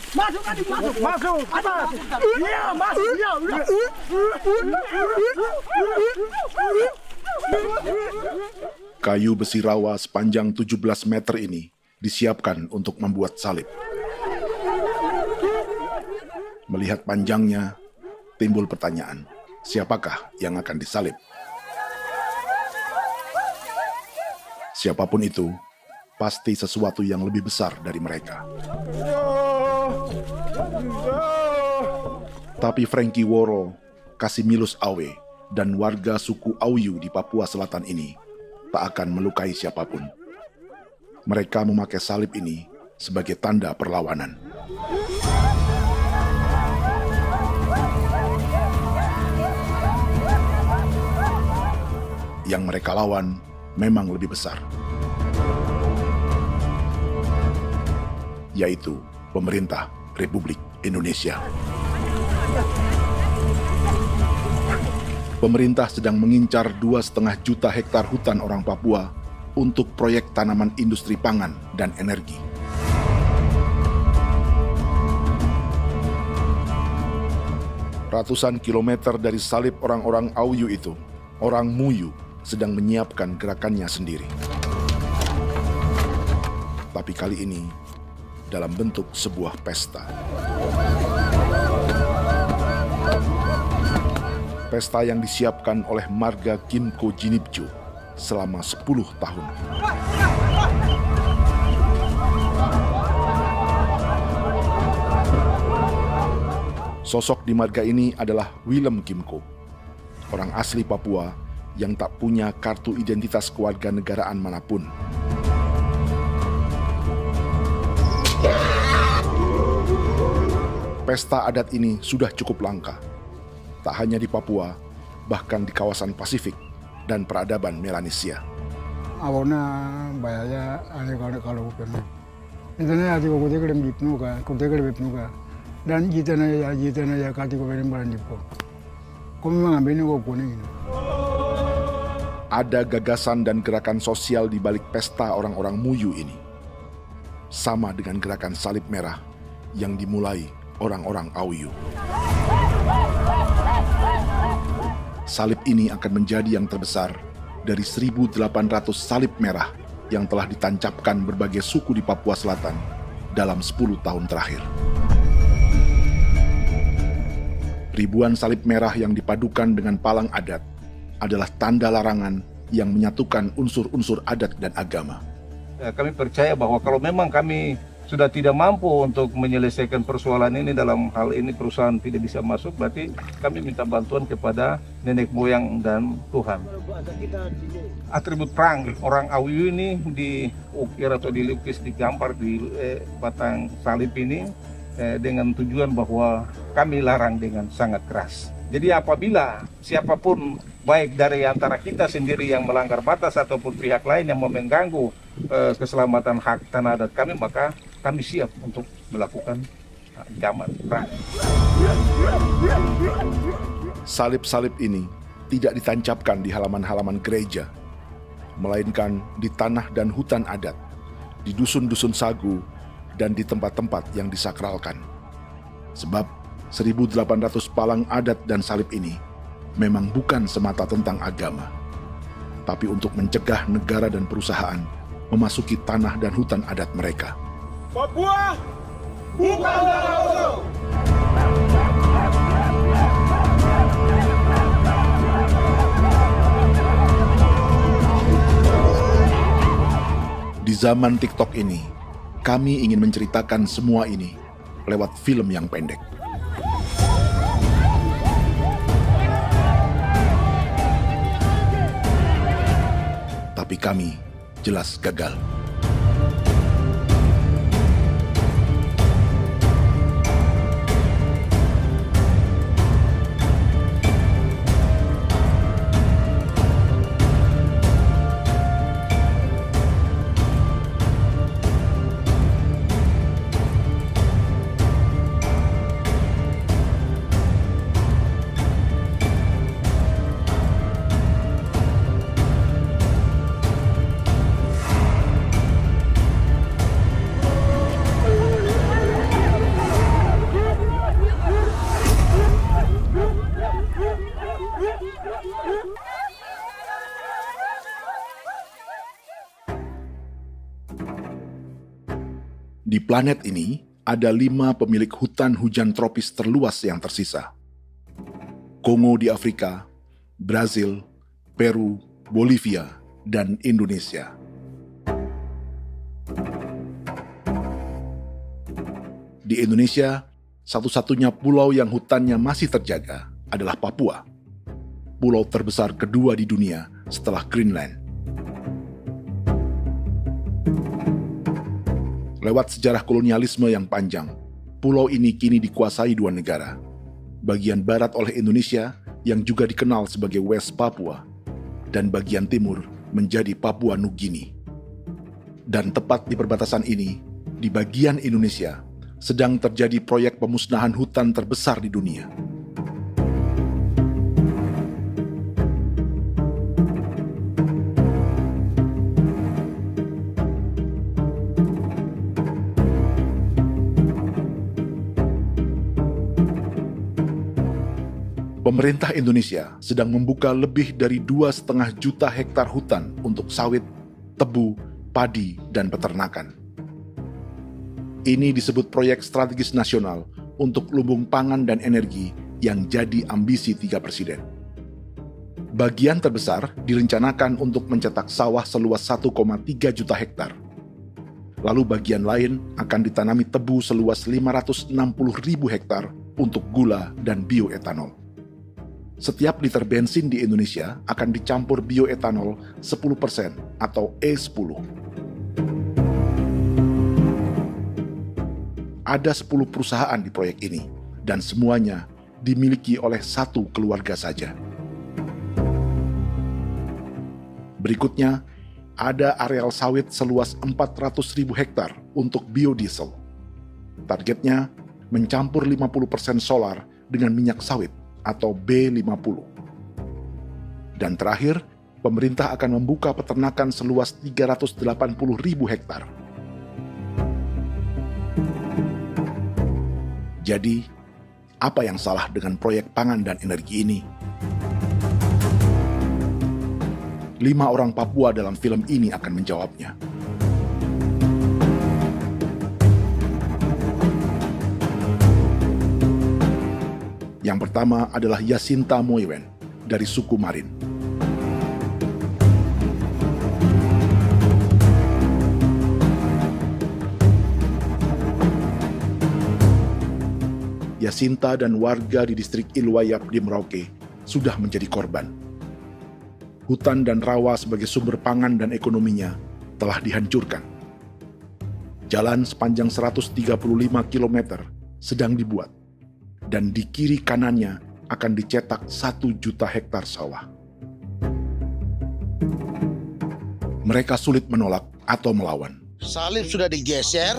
Masuk adik, masuk. Atas. Iya, masuk. Iya, udah. Kayu besi rawa sepanjang 17 meter ini disiapkan untuk membuat salib. Melihat panjangnya, timbul pertanyaan, siapakah yang akan disalib? Siapapun itu, pasti sesuatu yang lebih besar dari mereka. Tapi Frankie Woro, Casimilus Awe, dan warga suku Auyu di Papua Selatan ini tak akan melukai siapapun. Mereka memakai salib ini sebagai tanda perlawanan. Yang mereka lawan memang lebih besar, yaitu pemerintah Republik Indonesia. Pemerintah sedang mengincar 2,5 juta hektar hutan orang Papua untuk proyek tanaman industri pangan dan energi. Ratusan kilometer dari salib orang-orang Auyu itu, orang Muyu sedang menyiapkan gerakannya sendiri. Tapi kali ini dalam bentuk sebuah pesta. Pesta yang disiapkan oleh marga Kimco Jinibju selama 10 tahun. Sosok di marga ini adalah Willem Kimco, orang asli Papua yang tak punya kartu identitas kewarganegaraan manapun. Pesta adat ini sudah cukup langka. Tak hanya di Papua, bahkan di kawasan Pasifik dan peradaban Melanesia. Awalnya bayarnya kalau pernah. Internet ada kode kerem bipnuka, dan jitana ya kati ko berem baran dipo. Kami mengambil ko kuning. Ada gagasan dan gerakan sosial di balik pesta orang-orang Muyu ini. Sama dengan gerakan salib merah yang dimulai orang-orang Auyu. Salib ini akan menjadi yang terbesar dari 1.800 salib merah yang telah ditancapkan berbagai suku di Papua Selatan dalam 10 tahun terakhir. Ribuan salib merah yang dipadukan dengan palang adat adalah tanda larangan yang menyatukan unsur-unsur adat dan agama. Kami percaya bahwa kalau memang kami sudah tidak mampu untuk menyelesaikan persoalan ini, dalam hal ini perusahaan tidak bisa masuk, berarti kami minta bantuan kepada nenek moyang dan Tuhan. Atribut perang orang Auyu ini diukir atau dilukis, digambar di batang salib ini dengan tujuan bahwa kami larang dengan sangat keras. Jadi apabila siapapun, baik dari antara kita sendiri yang melanggar batas ataupun pihak lain yang mengganggu keselamatan hak tanah adat kami, maka kami siap untuk melakukan ancaman perang. Salib-salib ini tidak ditancapkan di halaman-halaman gereja, melainkan di tanah dan hutan adat, di dusun-dusun sagu, dan di tempat-tempat yang disakralkan. Sebab 1.800 palang adat dan salib ini memang bukan semata tentang agama, tapi untuk mencegah negara dan perusahaan memasuki tanah dan hutan adat mereka. Papua bukan tanah kosong. Di zaman TikTok ini, kami ingin menceritakan semua ini lewat film yang pendek. Tapi kami jelas gagal. Di planet ini, ada 5 pemilik hutan hujan tropis terluas yang tersisa. Kongo di Afrika, Brazil, Peru, Bolivia, dan Indonesia. Di Indonesia, satu-satunya pulau yang hutannya masih terjaga adalah Papua, pulau terbesar kedua di dunia setelah Greenland. Lewat sejarah kolonialisme yang panjang, pulau ini kini dikuasai 2 negara. Bagian barat oleh Indonesia yang juga dikenal sebagai West Papua, dan bagian timur menjadi Papua Nugini. Dan tepat di perbatasan ini, di bagian Indonesia, sedang terjadi proyek pemusnahan hutan terbesar di dunia. Pemerintah Indonesia sedang membuka lebih dari 2,5 juta hektar hutan untuk sawit, tebu, padi, dan peternakan. Ini disebut proyek strategis nasional untuk lumbung pangan dan energi yang jadi ambisi 3 presiden. Bagian terbesar direncanakan untuk mencetak sawah seluas 1,3 juta hektar. Lalu bagian lain akan ditanami tebu seluas 560.000 hektar untuk gula dan bioetanol. Setiap liter bensin di Indonesia akan dicampur bioetanol 10% atau E10. Ada 10 perusahaan di proyek ini, dan semuanya dimiliki oleh 1 keluarga saja. Berikutnya, ada areal sawit seluas 400.000 hektar untuk biodiesel. Targetnya mencampur 50% solar dengan minyak sawit atau B50. Dan terakhir, pemerintah akan membuka peternakan seluas 380.000 hektar. Jadi, apa yang salah dengan proyek pangan dan energi ini? 5 orang Papua dalam film ini akan menjawabnya. Yang pertama adalah Yasinta Moiwen dari suku Marin. Yasinta dan warga di distrik Ilwayap di Merauke sudah menjadi korban. Hutan dan rawa sebagai sumber pangan dan ekonominya telah dihancurkan. Jalan sepanjang 135 km sedang dibuat, dan di kiri kanannya akan dicetak 1 juta hektar sawah. Mereka sulit menolak atau melawan. Salib sudah digeser,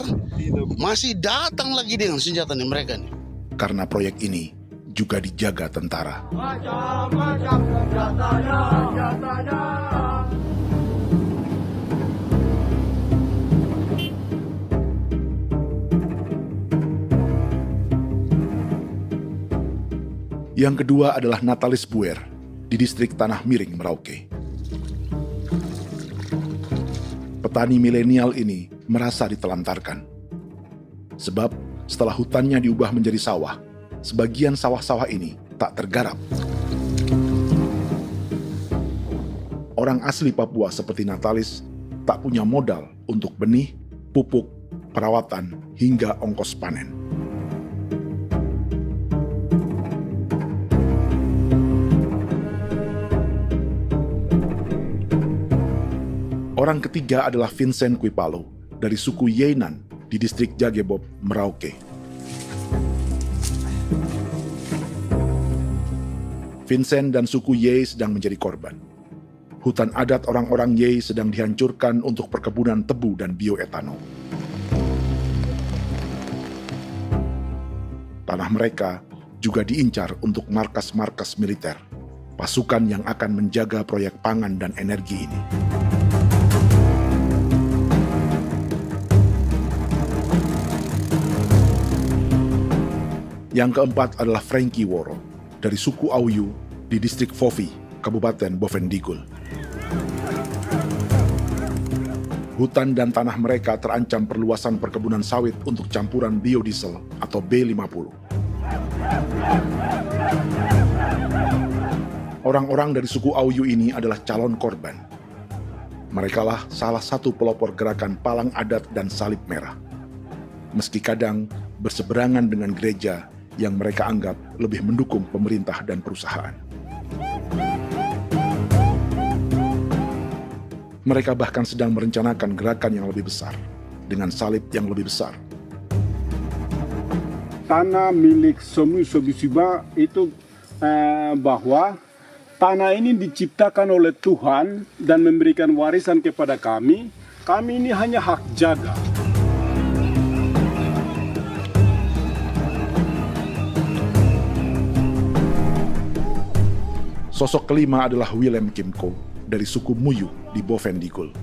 masih datang lagi dengan senjata mereka nih. Karena proyek ini juga dijaga tentara. Macam-macam senjatanya. Yang kedua adalah Natalis Buer di distrik Tanah Miring, Merauke. Petani milenial ini merasa ditelantarkan. Sebab setelah hutannya diubah menjadi sawah, sebagian sawah-sawah ini tak tergarap. Orang asli Papua seperti Natalis tak punya modal untuk benih, pupuk, perawatan, hingga ongkos panen. Orang ketiga adalah Vincent Kuipalo dari suku Yenan di distrik Jagebob, Merauke. Vincent dan suku Ye sedang menjadi korban. Hutan adat orang-orang Ye sedang dihancurkan untuk perkebunan tebu dan bioetanol. Tanah mereka juga diincar untuk markas-markas militer, pasukan yang akan menjaga proyek pangan dan energi ini. Yang keempat adalah Frankie Woro dari suku Auyu di distrik Fofi, Kabupaten Bovendigul. Hutan dan tanah mereka terancam perluasan perkebunan sawit untuk campuran biodiesel atau B50. Orang-orang dari suku Auyu ini adalah calon korban. Merekalah salah satu pelopor gerakan Palang Adat dan Salib Merah. Meski kadang berseberangan dengan gereja yang mereka anggap lebih mendukung pemerintah dan perusahaan. Mereka bahkan sedang merencanakan gerakan yang lebih besar, dengan salib yang lebih besar. Tanah milik Somu Sobisiba itu bahwa tanah ini diciptakan oleh Tuhan dan memberikan warisan kepada kami. Kami ini hanya hak jaga. Sosok kelima adalah Willem Kimco dari suku Muyu di Bovendigul.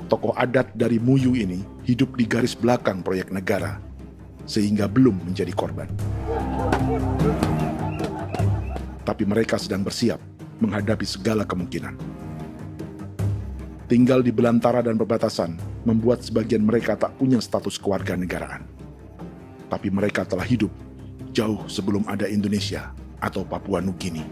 Tokoh adat dari Muyu ini hidup di garis belakang proyek negara, sehingga belum menjadi korban. Tapi mereka sedang bersiap menghadapi segala kemungkinan. Tinggal di belantara dan perbatasan membuat sebagian mereka tak punya status kewarganegaraan. Tapi mereka telah hidup jauh sebelum ada Indonesia atau Papua Nugini.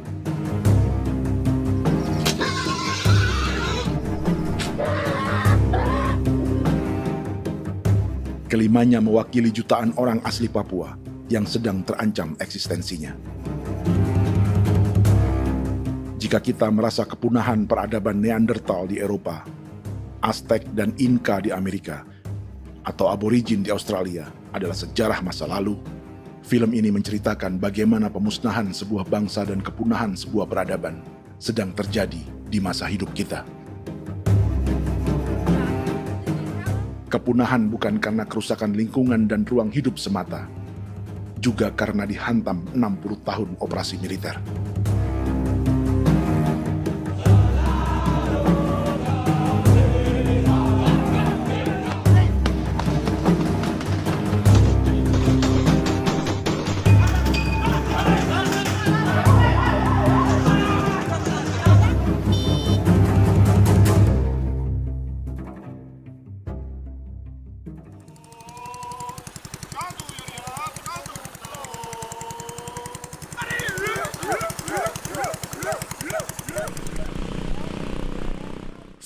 Kelimanya mewakili jutaan orang asli Papua yang sedang terancam eksistensinya. Jika kita merasa kepunahan peradaban Neanderthal di Eropa, Aztec dan Inca di Amerika, atau aborigin di Australia adalah sejarah masa lalu, film ini menceritakan bagaimana pemusnahan sebuah bangsa dan kepunahan sebuah peradaban sedang terjadi di masa hidup kita. Kepunahan bukan karena kerusakan lingkungan dan ruang hidup semata, juga karena dihantam 60 tahun operasi militer.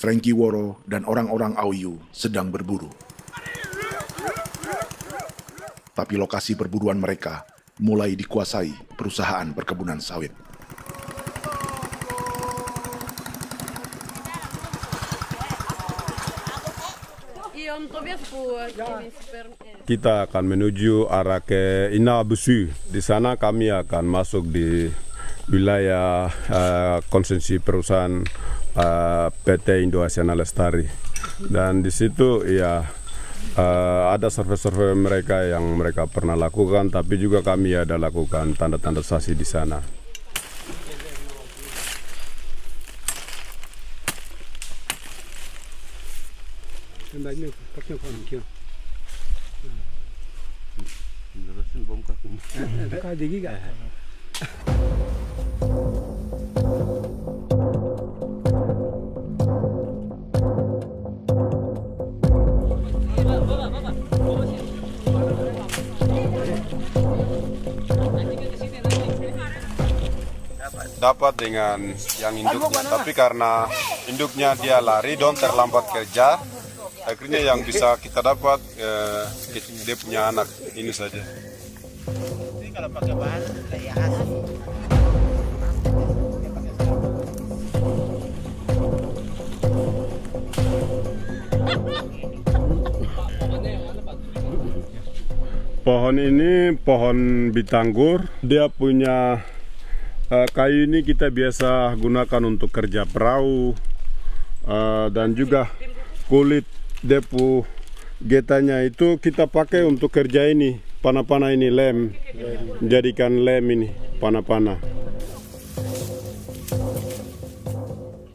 Frankie Woro dan orang-orang Auyu sedang berburu. Tapi lokasi perburuan mereka mulai dikuasai perusahaan perkebunan sawit. Kita akan menuju arah ke Inabusu. Di sana kami akan masuk di wilayah konsesi perusahaan PT Indo Asiana Lestari, dan di situ ya ada survei-survei mereka yang mereka pernah lakukan, tapi juga kami ada lakukan tanda-tanda saksi di sana. Dapat dengan yang induknya, tapi karena induknya dia lari dan terlambat kerja, akhirnya yang bisa kita dapat dia punya anak ini saja. Ini kalau pakai bahan kayak hasil. Pohon ini pohon bitanggur, dia punya kayu ini kita biasa gunakan untuk kerja perahu, dan juga kulit depu getanya itu kita pakai untuk kerja ini, panah-panah ini lem, jadikan lem ini, panah-panah.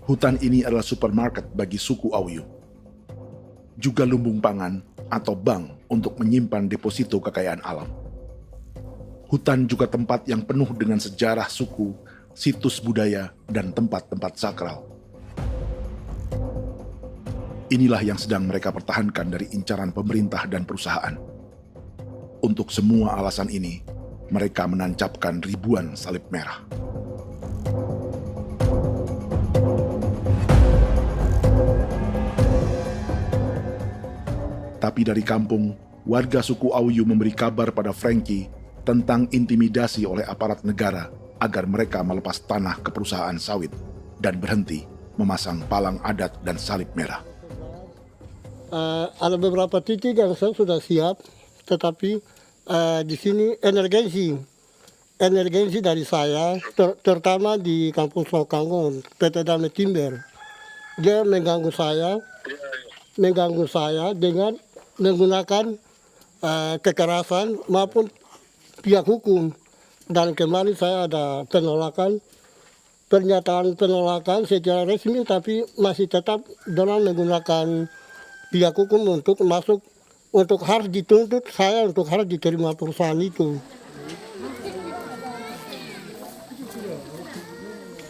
Hutan ini adalah supermarket bagi suku Auyu. Juga lumbung pangan atau bank untuk menyimpan deposito kekayaan alam. Hutan juga tempat yang penuh dengan sejarah suku, situs budaya, dan tempat-tempat sakral. Inilah yang sedang mereka pertahankan dari incaran pemerintah dan perusahaan. Untuk semua alasan ini, mereka menancapkan ribuan salib merah. Tapi dari kampung, warga suku Auyu memberi kabar pada Frankie tentang intimidasi oleh aparat negara agar mereka melepas tanah ke perusahaan sawit dan berhenti memasang palang adat dan salib merah. Ada beberapa titik yang saya sudah siap, tetapi di sini emergensi dari saya, terutama di Kampung Sokangon, PT Damai Timber. Dia mengganggu saya dengan menggunakan kekerasan maupun pihak hukum. Dan kemarin saya ada pernyataan penolakan secara resmi, tapi masih tetap dengan menggunakan pihak hukum untuk masuk, untuk harus dituntut saya untuk harus diterima perusahaan itu.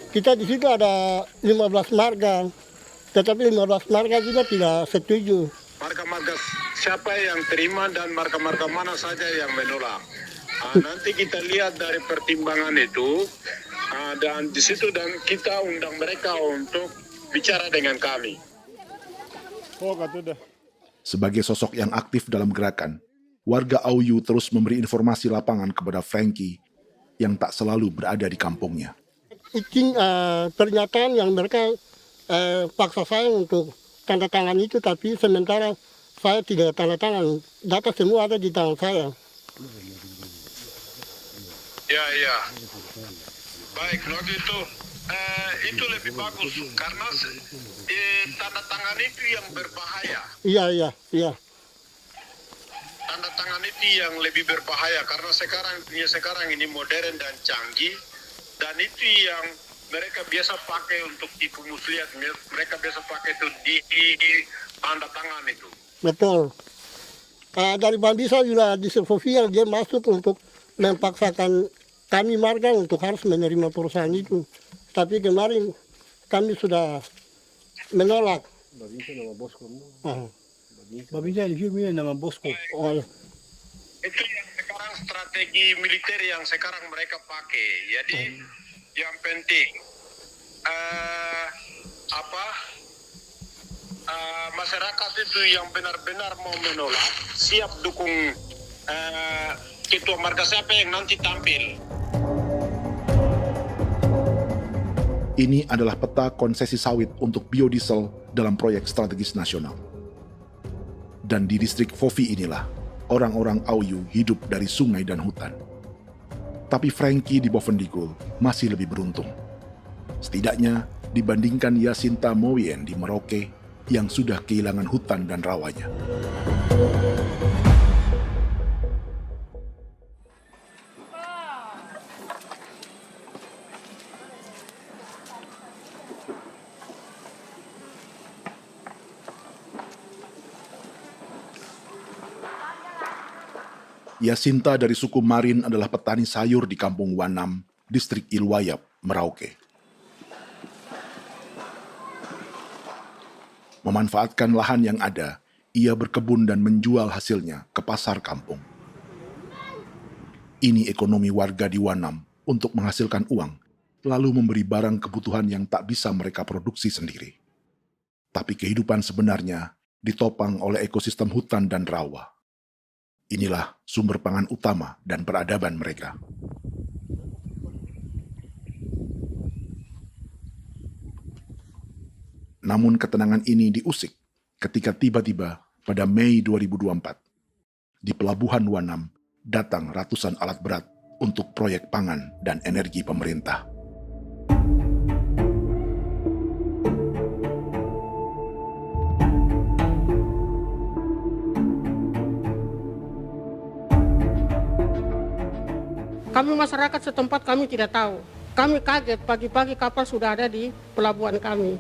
Kita di situ ada 15 marga, tetapi 15 marga juga tidak setuju. Marga-marga siapa yang terima dan marga-marga mana saja yang menolak. Nanti kita lihat dari pertimbangan itu, dan di situ dan kita undang mereka untuk bicara dengan kami. Sebagai sosok yang aktif dalam gerakan, warga Auyu terus memberi informasi lapangan kepada Frankie yang tak selalu berada di kampungnya. Izin pernyataan yang mereka paksa saya untuk tanda tangan itu, tapi sementara saya tidak tanda tangan. Data semua ada di tangan saya. Ya. Baik, kalau gitu itu lebih bagus karena tanda tangan itu yang berbahaya. Iya. Tanda tangan itu yang lebih berbahaya karena sekarang ini modern dan canggih, dan itu yang mereka biasa pakai untuk tipu muslihat. Mereka biasa pakai itu di tanda tangan itu. Betul. Dari Bambisa juga di Sofia dia masuk untuk memaksakan kami marga untuk harus menerima perusahaan itu. Tapi kemarin kami sudah menolak. Babinsa di sini nama bosku. Itu yang sekarang strategi militer yang sekarang mereka pakai. Jadi yang penting masyarakat itu yang benar-benar mau menolak siap dukung ketua marga siapa yang nanti tampil. Ini adalah peta konsesi sawit untuk biodiesel dalam proyek strategis nasional. Dan di distrik Fofi inilah, orang-orang Auyu hidup dari sungai dan hutan. Tapi Frankie di Bovendigul masih lebih beruntung. Setidaknya dibandingkan Yasinta Moyen di Merauke yang sudah kehilangan hutan dan rawanya. Yasinta dari suku Marin adalah petani sayur di Kampung Wanam, distrik Ilwayap, Merauke. Memanfaatkan lahan yang ada, ia berkebun dan menjual hasilnya ke pasar kampung. Ini ekonomi warga di Wanam untuk menghasilkan uang, lalu memberi barang kebutuhan yang tak bisa mereka produksi sendiri. Tapi kehidupan sebenarnya ditopang oleh ekosistem hutan dan rawa. Inilah sumber pangan utama dan peradaban mereka. Namun ketenangan ini diusik ketika tiba-tiba pada Mei 2024, di Pelabuhan Wanam datang ratusan alat berat untuk proyek pangan dan energi pemerintah. Kami masyarakat setempat kami tidak tahu. Kami kaget pagi-pagi kapal sudah ada di pelabuhan kami.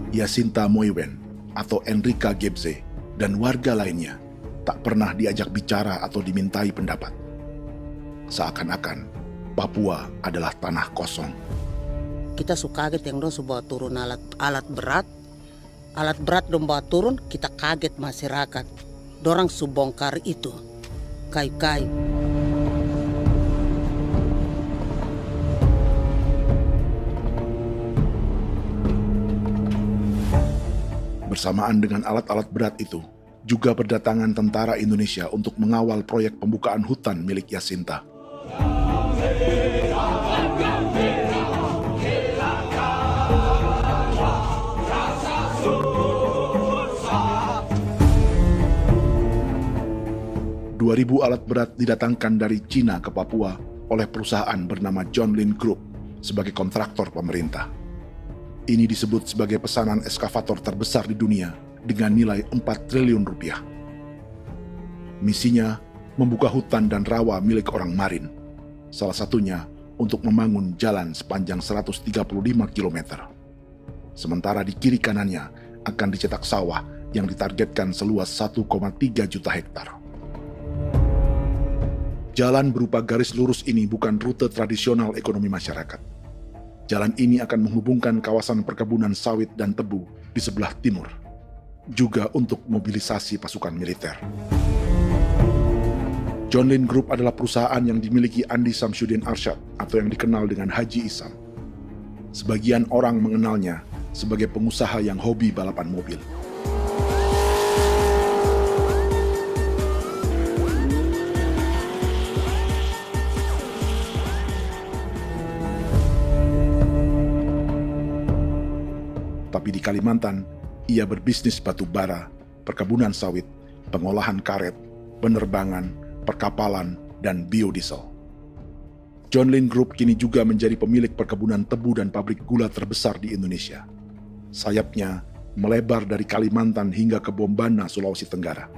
Yasinta Moywen atau Enrika Gebze dan warga lainnya tak pernah diajak bicara atau dimintai pendapat. Seakan-akan Papua adalah tanah kosong. Kita suka kaget yang dong bawa turun alat berat dong bawa turun, kita kaget masyarakat. Dorang subongkar itu kayu-kayu. Bersamaan dengan alat-alat berat itu, juga berdatangan tentara Indonesia untuk mengawal proyek pembukaan hutan milik Jacinta. Ribu alat berat didatangkan dari Cina ke Papua oleh perusahaan bernama John Lin Group sebagai kontraktor pemerintah. Ini disebut sebagai pesanan eskavator terbesar di dunia dengan nilai 4 triliun rupiah. Misinya membuka hutan dan rawa milik orang Marin, salah satunya untuk membangun jalan sepanjang 135 km. Sementara di kiri kanannya akan dicetak sawah yang ditargetkan seluas 1,3 juta hektar. Jalan berupa garis lurus ini bukan rute tradisional ekonomi masyarakat. Jalan ini akan menghubungkan kawasan perkebunan sawit dan tebu di sebelah timur, juga untuk mobilisasi pasukan militer. John Lin Group adalah perusahaan yang dimiliki Andi Samsudin Arsyad atau yang dikenal dengan Haji Isam. Sebagian orang mengenalnya sebagai pengusaha yang hobi balapan mobil. Tapi di Kalimantan, ia berbisnis batu bara, perkebunan sawit, pengolahan karet, penerbangan, perkapalan, dan biodiesel. John Lin Group kini juga menjadi pemilik perkebunan tebu dan pabrik gula terbesar di Indonesia. Sayapnya melebar dari Kalimantan hingga ke Bombana, Sulawesi Tenggara.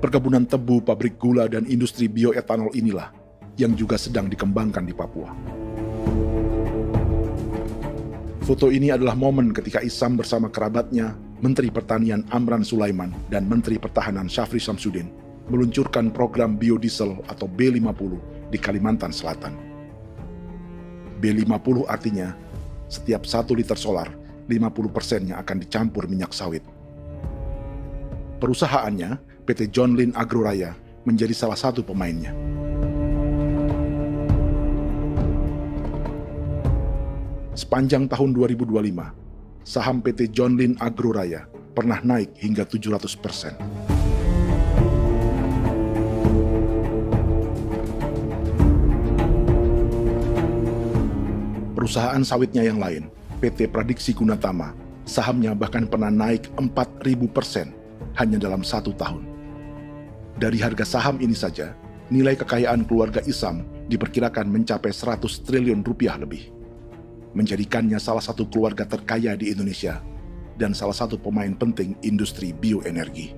Perkebunan tebu, pabrik gula, dan industri bioetanol inilah yang juga sedang dikembangkan di Papua. Foto ini adalah momen ketika Isam bersama kerabatnya, Menteri Pertanian Amran Sulaiman dan Menteri Pertahanan Syafri Samsudin meluncurkan program biodiesel atau B50 di Kalimantan Selatan. B50 artinya setiap 1 liter solar, 50%-nya akan dicampur minyak sawit. Perusahaannya, PT John Lin Agroraya, menjadi salah satu pemainnya. Sepanjang tahun 2025, saham PT John Lin Agroraya pernah naik hingga 700%. Perusahaan sawitnya yang lain, PT Pradiksi Gunatama, sahamnya bahkan pernah naik 4.000% hanya dalam 1 tahun. Dari harga saham ini saja, nilai kekayaan keluarga Isam diperkirakan mencapai 100 triliun rupiah lebih, menjadikannya salah satu keluarga terkaya di Indonesia dan salah satu pemain penting industri bioenergi.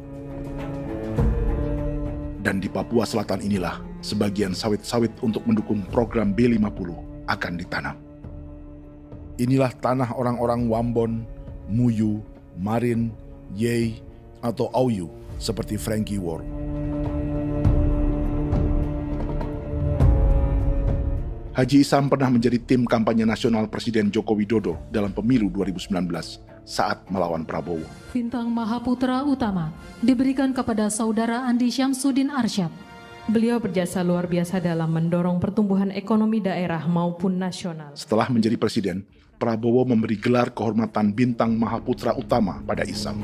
Dan di Papua Selatan inilah sebagian sawit-sawit untuk mendukung program B50 akan ditanam. Inilah tanah orang-orang Wambon, Muyu, Marin, Yei, atau Auyu seperti Frankie Ward. Haji Isam pernah menjadi tim kampanye nasional Presiden Joko Widodo dalam pemilu 2019 saat melawan Prabowo. Bintang Mahaputra Utama diberikan kepada Saudara Andi Syamsuddin Arsyad. Beliau berjasa luar biasa dalam mendorong pertumbuhan ekonomi daerah maupun nasional. Setelah menjadi presiden, Prabowo memberi gelar kehormatan Bintang Mahaputra Utama pada Isam.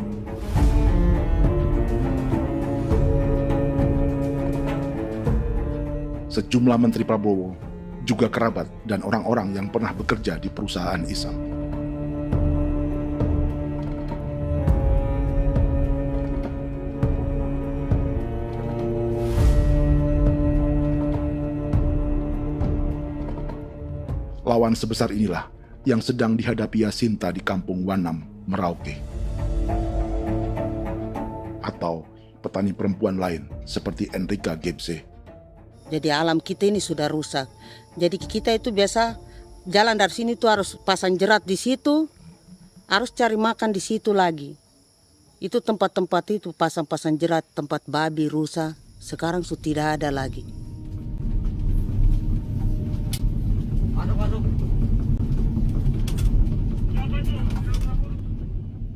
Sejumlah menteri Prabowo, juga kerabat dan orang-orang yang pernah bekerja di perusahaan Isam. Lawan sebesar inilah yang sedang dihadapi Jacinta di kampung Wanam, Merauke. Atau petani perempuan lain seperti Enrika Gebze. Jadi alam kita ini sudah rusak. Jadi kita itu biasa jalan dari sini tuh harus pasang jerat di situ, harus cari makan di situ lagi. Itu tempat-tempat itu pasang-pasang jerat, tempat babi, rusa, sekarang sudah tidak ada lagi.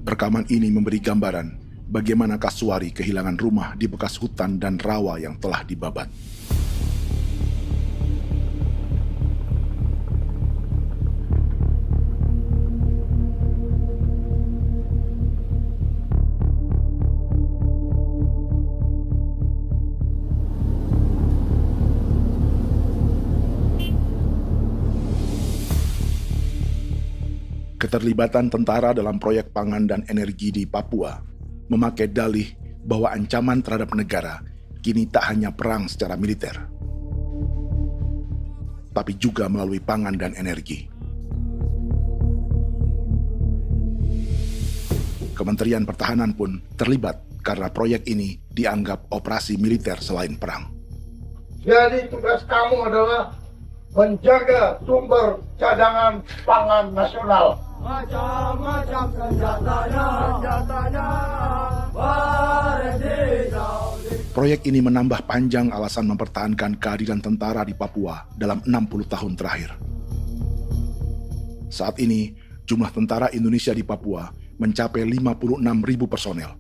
Rekaman ini memberi gambaran bagaimana Kasuari kehilangan rumah di bekas hutan dan rawa yang telah dibabat. Keterlibatan tentara dalam proyek pangan dan energi di Papua memakai dalih bahwa ancaman terhadap negara kini tak hanya perang secara militer, tapi juga melalui pangan dan energi. Kementerian Pertahanan pun terlibat karena proyek ini dianggap operasi militer selain perang. Jadi tugas kamu adalah menjaga sumber cadangan pangan nasional. Macam-macam senjatanya, Proyek ini menambah panjang alasan mempertahankan kehadiran tentara di Papua dalam 60 tahun terakhir. Saat ini, jumlah tentara Indonesia di Papua mencapai 56.000 personel,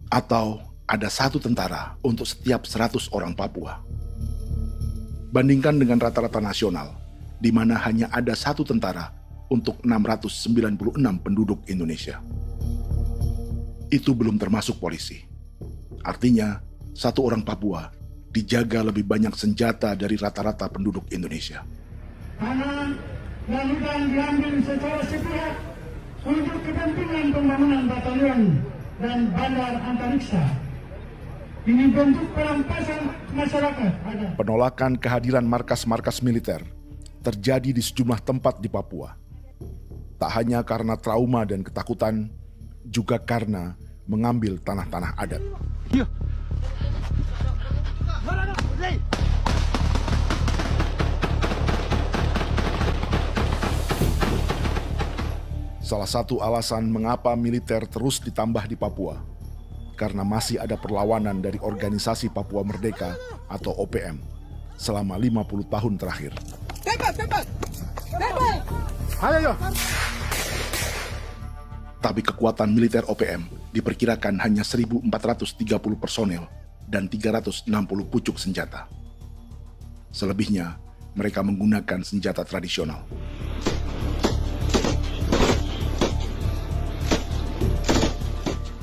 atau ada 1 tentara untuk setiap 100 orang Papua. Bandingkan dengan rata-rata nasional, di mana hanya ada 1 tentara untuk 696 penduduk Indonesia. Itu belum termasuk polisi. Artinya, 1 orang Papua dijaga lebih banyak senjata dari rata-rata penduduk Indonesia. Tanah dan hutan diambil secara sepihak untuk kepentingan pembangunan batalion dan bandar antariksa. Ini bentuk perampasan masyarakat. Penolakan kehadiran markas-markas militer terjadi di sejumlah tempat di Papua. Tak hanya karena trauma dan ketakutan, juga karena mengambil tanah-tanah adat. Salah satu alasan mengapa militer terus ditambah di Papua, karena masih ada perlawanan dari Organisasi Papua Merdeka atau OPM selama 50 tahun terakhir. Ayo. Tapi kekuatan militer OPM diperkirakan hanya 1.430 personel dan 360 pucuk senjata. Selebihnya, mereka menggunakan senjata tradisional.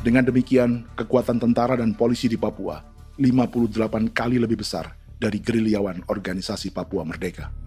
Dengan demikian, kekuatan tentara dan polisi di Papua 58 kali lebih besar dari gerilyawan Organisasi Papua Merdeka.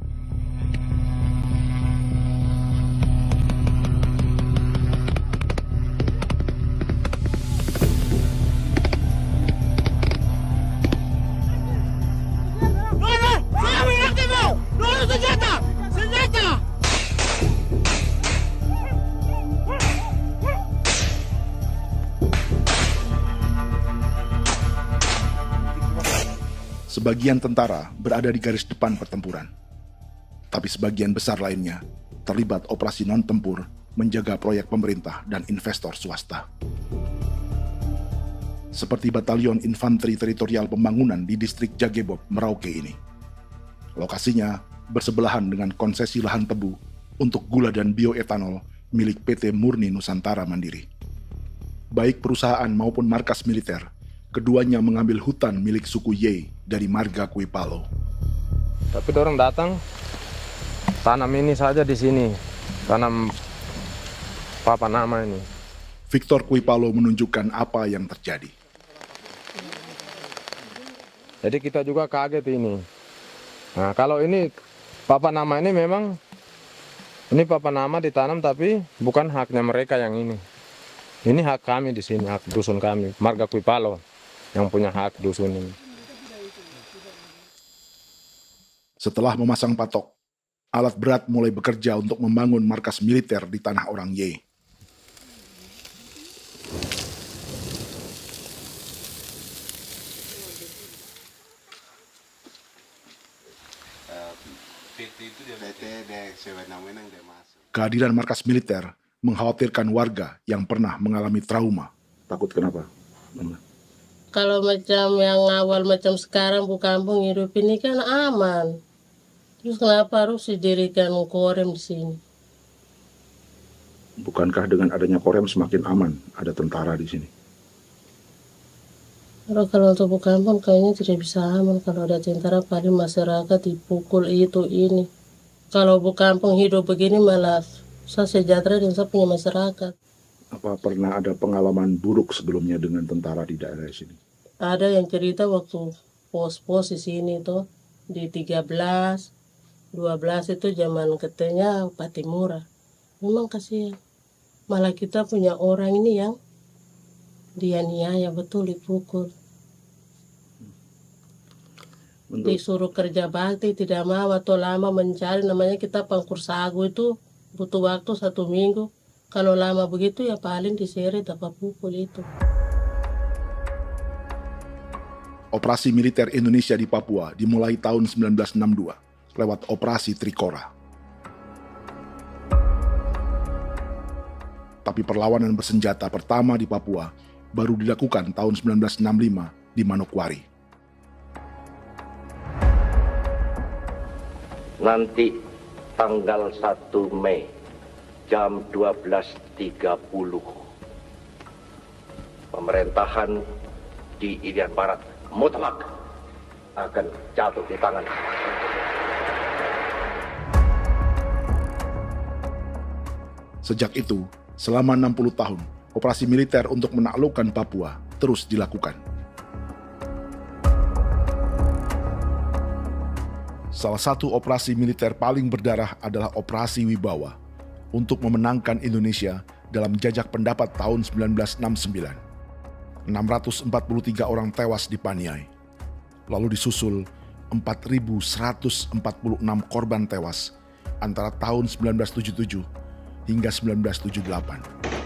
Sebagian tentara berada di garis depan pertempuran, tapi sebagian besar lainnya terlibat operasi non-tempur menjaga proyek pemerintah dan investor swasta. Seperti Batalion Infanteri Teritorial Pembangunan di distrik Jagebob, Merauke ini. Lokasinya bersebelahan dengan konsesi lahan tebu untuk gula dan bioetanol milik PT Murni Nusantara Mandiri. Baik perusahaan maupun markas militer, keduanya mengambil hutan milik suku Ye dari marga Kuipalo. Tapi orang datang tanam ini saja di sini, tanam papan nama ini. Victor Kuipalo menunjukkan apa yang terjadi. Jadi kita juga kaget ini. Nah, kalau ini papan nama ini memang ini papan nama ditanam tapi bukan haknya mereka yang ini. Ini hak kami di sini, hak dusun kami, marga Kuipalo yang punya hak dusun ini. Setelah memasang patok, alat berat mulai bekerja untuk membangun markas militer di tanah orang Ye. Kehadiran markas militer mengkhawatirkan warga yang pernah mengalami trauma. Takut kenapa? Kalau macam yang awal macam sekarang bu kampung hidup ini kan aman. Terus kenapa harus didirikan korem di sini? Bukankah dengan adanya Korem semakin aman ada tentara di sini? Kalau untuk kampung kayaknya tidak bisa aman kalau ada tentara, paling masyarakat dipukul itu ini. Kalau kampung hidup begini malah saya sejahtera dan saya punya masyarakat. Apa pernah ada pengalaman buruk sebelumnya dengan tentara di daerah sini? Ada yang cerita waktu pos-pos di sini tuh di 13, 12 itu zaman katanya Patimura. Memang kasihan. Malah kita punya orang ini yang dianiaya betul, dipukul. Disuruh kerja bakti tidak mau atau lama mencari, namanya kita pangkur sagu itu butuh waktu 1 minggu. Kalau lama begitu ya paling diseret apa pukul itu. Operasi militer Indonesia di Papua dimulai tahun 1962 lewat Operasi Trikora. Tapi perlawanan bersenjata pertama di Papua baru dilakukan tahun 1965 di Manokwari. Nanti tanggal 1 Mei jam 12.30 pemerintahan di Irian Barat mutlak akan jatuh di tangan. Sejak itu, selama 60 tahun, operasi militer untuk menaklukkan Papua terus dilakukan. Salah satu operasi militer paling berdarah adalah Operasi Wibawa untuk memenangkan Indonesia dalam jajak pendapat tahun 1969. 643 orang tewas di Paniai. Lalu disusul 4.146 korban tewas antara tahun 1977 hingga 1978.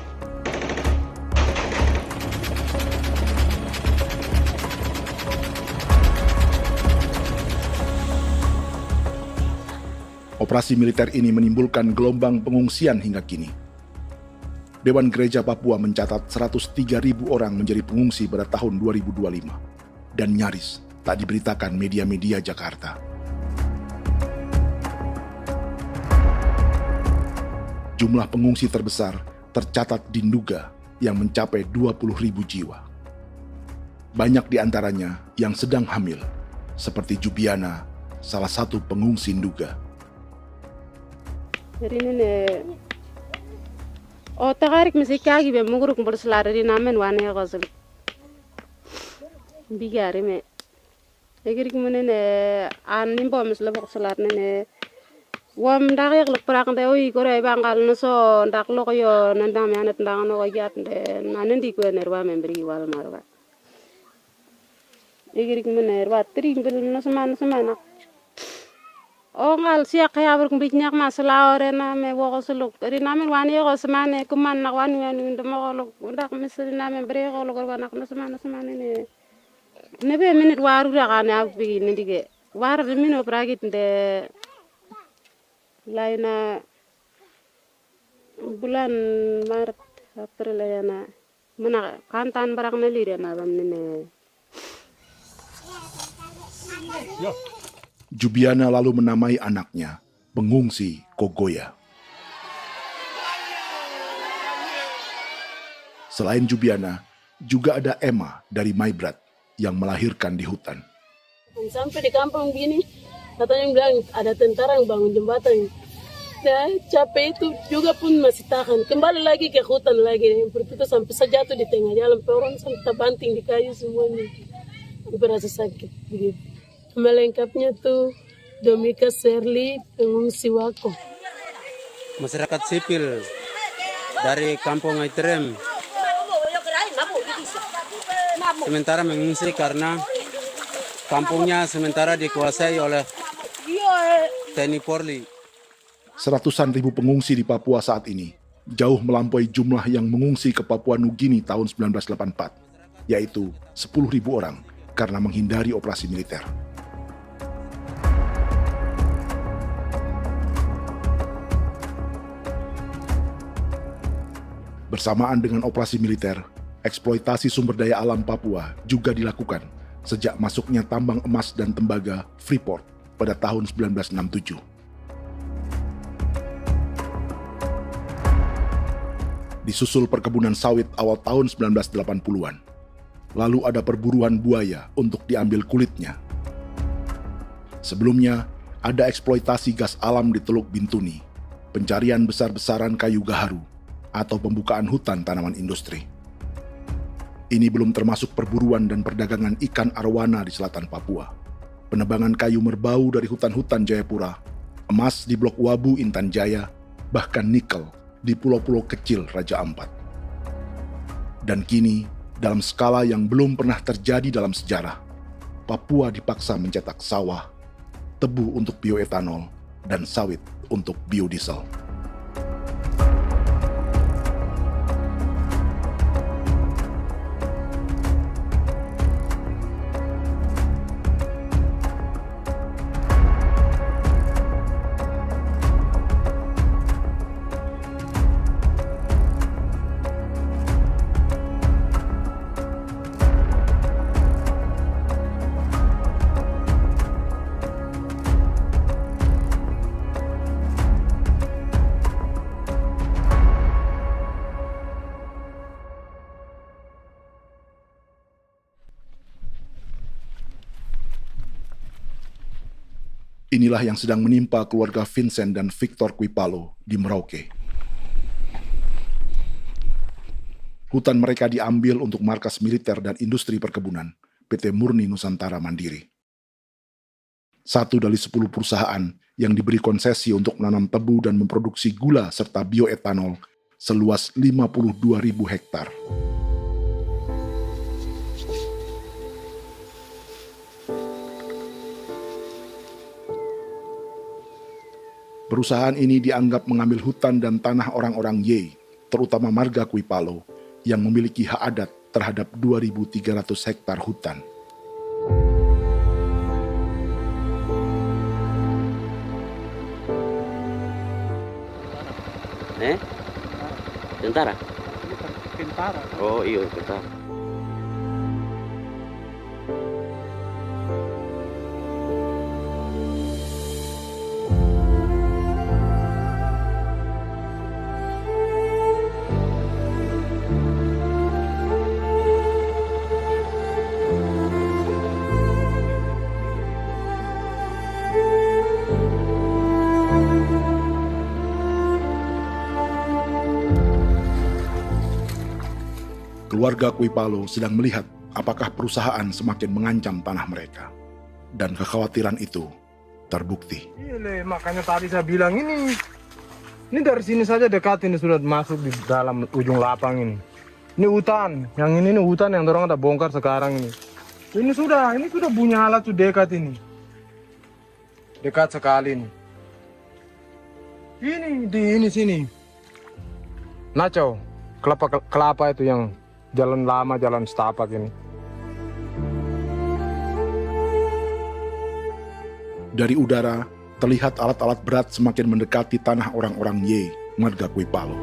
Operasi militer ini menimbulkan gelombang pengungsian hingga kini. Dewan Gereja Papua mencatat 103.000 orang menjadi pengungsi pada tahun 2025 dan nyaris tak diberitakan media-media Jakarta. Jumlah pengungsi terbesar tercatat di Nduga yang mencapai 20.000 jiwa. Banyak di antaranya yang sedang hamil, seperti Jubiana, salah satu pengungsi Nduga. O tagarik mesikagi be muguruk berselari di namen wane gosel bigari me egirik menene an nimbo mesle bok selar nene wam dak yak lek prak de oi gore bangal no so ndak lo yo nandam yanet ndang no yat de nanen di ko nerwa membri wal marwa egirik mener wa tri bel no semana o ngal siya kaya ber kumbik nyak masala ore na me wo gosuluk ri namen wani go semane kuman nak wani wani ndemo golok ndak mesri namen bre golok wanak no semana ne be minit waru ra kana bi nindige war de mino pragit de laina bulan Maret April yana mana kantan barak na lire na bam ne Jubiana lalu menamai anaknya Pengungsi Kogoya. Selain Jubiana, juga ada Emma dari Maibrat yang melahirkan di hutan. Sampai di kampung gini, katanya bilang ada tentara yang bangun jembatan. Nah, capek itu juga pun masih tahan. Kembali lagi ke hutan lagi. Seperti itu sampai saya jatuh di tengah jalan. Orang sampai terbanting di kayu semuanya. Berasa sakit begitu. Melengkapnya tuh Domika Serli, pengungsi Wako. Masyarakat sipil dari kampung Aitrem sementara mengungsi karena kampungnya sementara dikuasai oleh TNI Polri. Seratusan ribu pengungsi di Papua saat ini jauh melampaui jumlah yang mengungsi ke Papua Nugini tahun 1984, yaitu 10.000 orang karena menghindari operasi militer. Bersamaan dengan operasi militer, eksploitasi sumber daya alam Papua juga dilakukan sejak masuknya tambang emas dan tembaga Freeport pada tahun 1967. Disusul perkebunan sawit awal tahun 1980-an. Lalu ada perburuan buaya untuk diambil kulitnya. Sebelumnya, ada eksploitasi gas alam di Teluk Bintuni, pencarian besar-besaran kayu gaharu, atau pembukaan hutan tanaman industri. Ini belum termasuk perburuan dan perdagangan ikan arwana di selatan Papua, penebangan kayu merbau dari hutan-hutan Jayapura, emas di Blok Wabu Intan Jaya, bahkan nikel di pulau-pulau kecil Raja Ampat. Dan kini, dalam skala yang belum pernah terjadi dalam sejarah, Papua dipaksa mencetak sawah, tebu untuk bioetanol, dan sawit untuk biodiesel. Inilah yang sedang menimpa keluarga Vincent dan Victor Kuipalo di Merauke. Hutan mereka diambil untuk markas militer dan industri perkebunan, PT Murni Nusantara Mandiri. 1 dari 10 perusahaan yang diberi konsesi untuk menanam tebu dan memproduksi gula serta bioetanol seluas 52.000 hektar. Perusahaan ini dianggap mengambil hutan dan tanah orang-orang Ye, terutama marga Kuipalo, yang memiliki hak adat terhadap 2.300 hektar hutan. Tentara? Tentara. Oh iya, tentara. Keluarga Kuipalo sedang melihat apakah perusahaan semakin mengancam tanah mereka. Dan kekhawatiran itu terbukti. Iya, makanya tadi saya bilang ini dari sini saja dekat ini sudah masuk di dalam ujung lapang ini. Ini hutan, yang ini hutan yang orang ada bongkar sekarang ini. Ini sudah punya alat sudah dekat ini. Dekat sekali ini. Ini di sini. Nacau, kelapa itu yang jalan lama, jalan setapak ini. Dari udara, terlihat alat-alat berat semakin mendekati tanah orang-orang Ye, marga Kuipalo.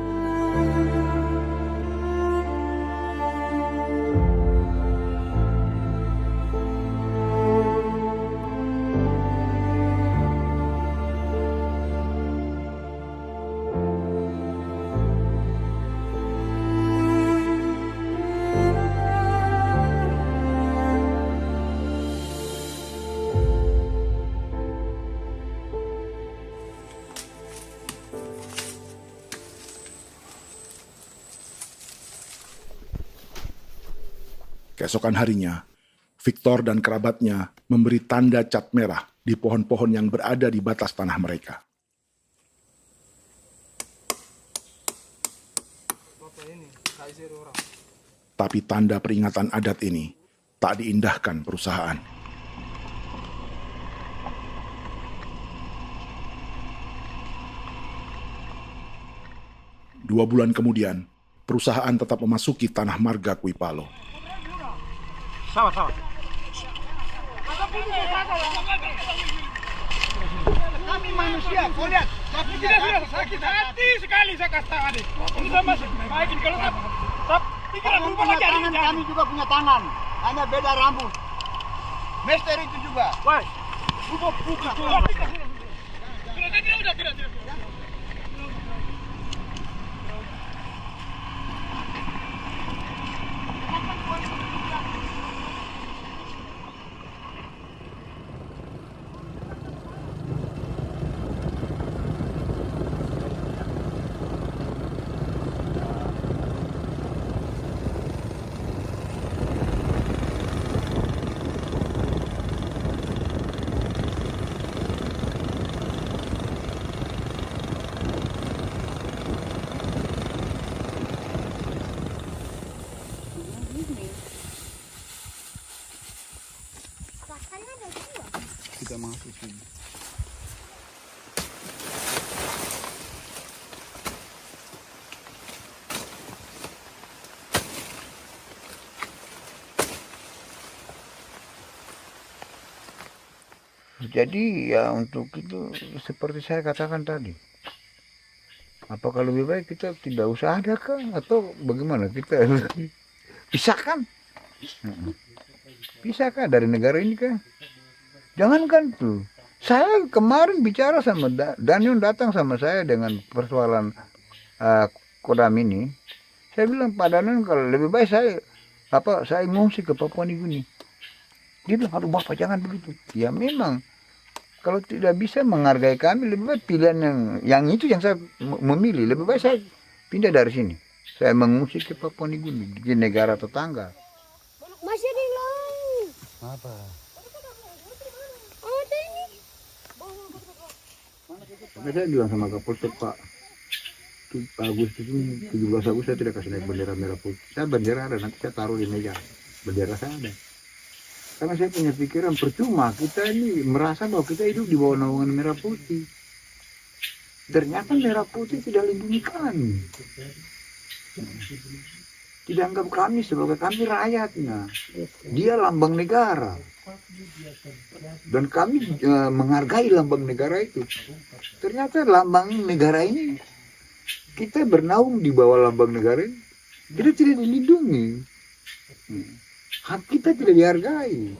Keesokan harinya, Victor dan kerabatnya memberi tanda cat merah di pohon-pohon yang berada di batas tanah mereka. Tapi tanda peringatan adat ini tak diindahkan perusahaan. Dua bulan kemudian, perusahaan tetap memasuki tanah marga Kuipalo. Sama. Kami manusia, kau lihat. Tapi tidak sudah sakit hati sekali saya katakan tadi. Ini sama baik kalau tak pikiran berubah lagi hari ini. Kami juga punya tangan, hanya beda rambut. Mister itu juga. Wah, buka. Tidak. Jadi ya untuk itu seperti saya katakan tadi, apakah lebih baik kita tidak usah ada kah atau bagaimana, kita pisahkan, pisahkah dari negara ini kah? Jangankan tuh, saya kemarin bicara sama Daniel, datang sama saya dengan persoalan Kodam ini. Saya bilang, Pak Daniel, kalau lebih baik saya ngungsi ke Papua Nugini. Dia bilang, aduh Bapak jangan begitu. Ya memang, kalau tidak bisa menghargai kami, lebih baik pilihan yang itu yang saya memilih. Lebih baik saya pindah dari sini. Saya mengungsi ke Papua Nugini, di negara tetangga. Masih di laut. Apa? Oh, ini. Saya bilang sama Kapolsek, Pak, Agustus ini, 17 Agustus saya tidak kasih naik bendera merah putih. Saya bendera ada, nanti saya taruh di meja. Bendera saya ada. Karena saya punya pikiran percuma kita ini merasa bahwa kita hidup di bawah naungan merah putih. Ternyata merah putih tidak lindungi kami. Tidak anggap kami sebagai kami rakyatnya. Dia lambang negara. Dan kami menghargai lambang negara itu. Ternyata lambang negara ini, kita bernaung di bawah lambang negara ini, kita tidak dilindungi. Hak kita tidak dihargai.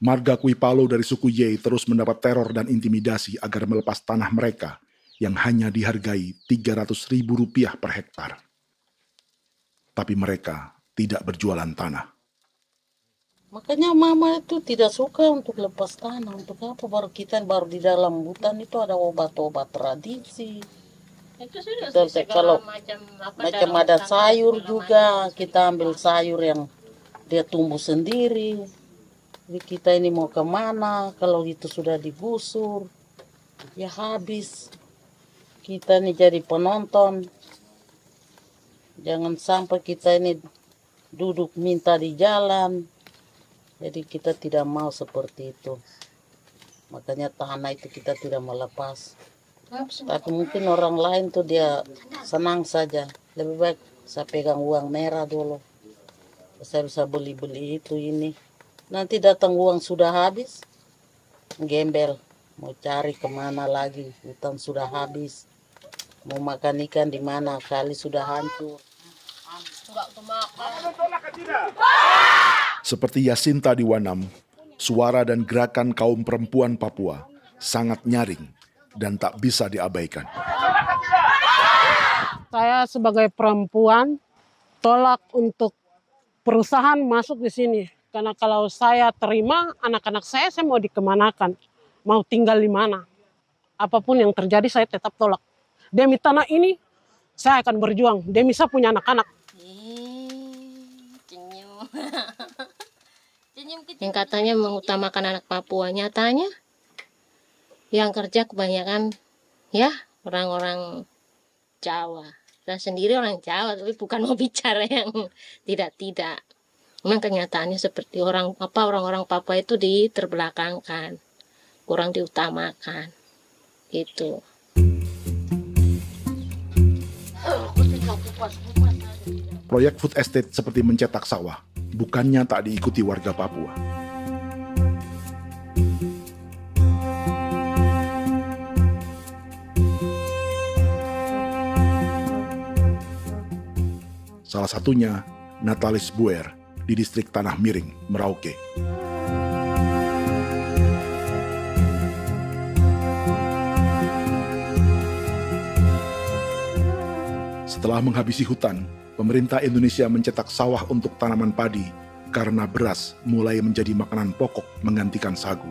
Marga Kuipalo dari suku Ye terus mendapat teror dan intimidasi agar melepas tanah mereka yang hanya dihargai Rp300.000 per hektar. Tapi mereka tidak berjualan tanah. Makanya mama itu tidak suka untuk lepas tanah. Untuk apa? Baru di dalam hutan itu ada obat-obat tradisi. Itu sudah Kalau macam ada sayur juga, kita ambil sayur yang dia tumbuh sendiri. Jadi kita ini mau kemana, kalau itu sudah digusur, ya habis. Kita ini jadi penonton. Jangan sampai kita ini duduk minta di jalan. Jadi kita tidak mau seperti itu. Makanya tanah itu kita tidak melepas. Tapi mungkin orang lain tuh dia senang saja. Lebih baik saya pegang uang merah dulu. Saya bisa beli-beli itu ini. Nanti datang uang sudah habis, gembel, mau cari kemana lagi, hutan sudah habis, mau makan ikan di mana, kali sudah hancur. Seperti Yasinta di Wanam, suara dan gerakan kaum perempuan Papua sangat nyaring dan tak bisa diabaikan. Saya sebagai perempuan tolak untuk perusahaan masuk di sini. Karena kalau saya terima anak-anak saya mau dikemanakan, mau tinggal di mana. Apapun yang terjadi saya tetap tolak. Demi tanah ini saya akan berjuang, demi saya punya anak-anak. Yang katanya mengutamakan anak Papua, nyatanya yang kerja kebanyakan ya orang-orang Jawa. Dan sendiri orang Jawa, tapi bukan mau bicara yang tidak-tidak. Memang kenyataannya seperti orang-orang Papua itu diterbelakangkan, kurang diutamakan, gitu. Proyek food estate seperti mencetak sawah, bukannya tak diikuti warga Papua. Salah satunya Natalis Buer di distrik Tanah Miring, Merauke. Setelah menghabisi hutan, pemerintah Indonesia mencetak sawah untuk tanaman padi karena beras mulai menjadi makanan pokok menggantikan sagu.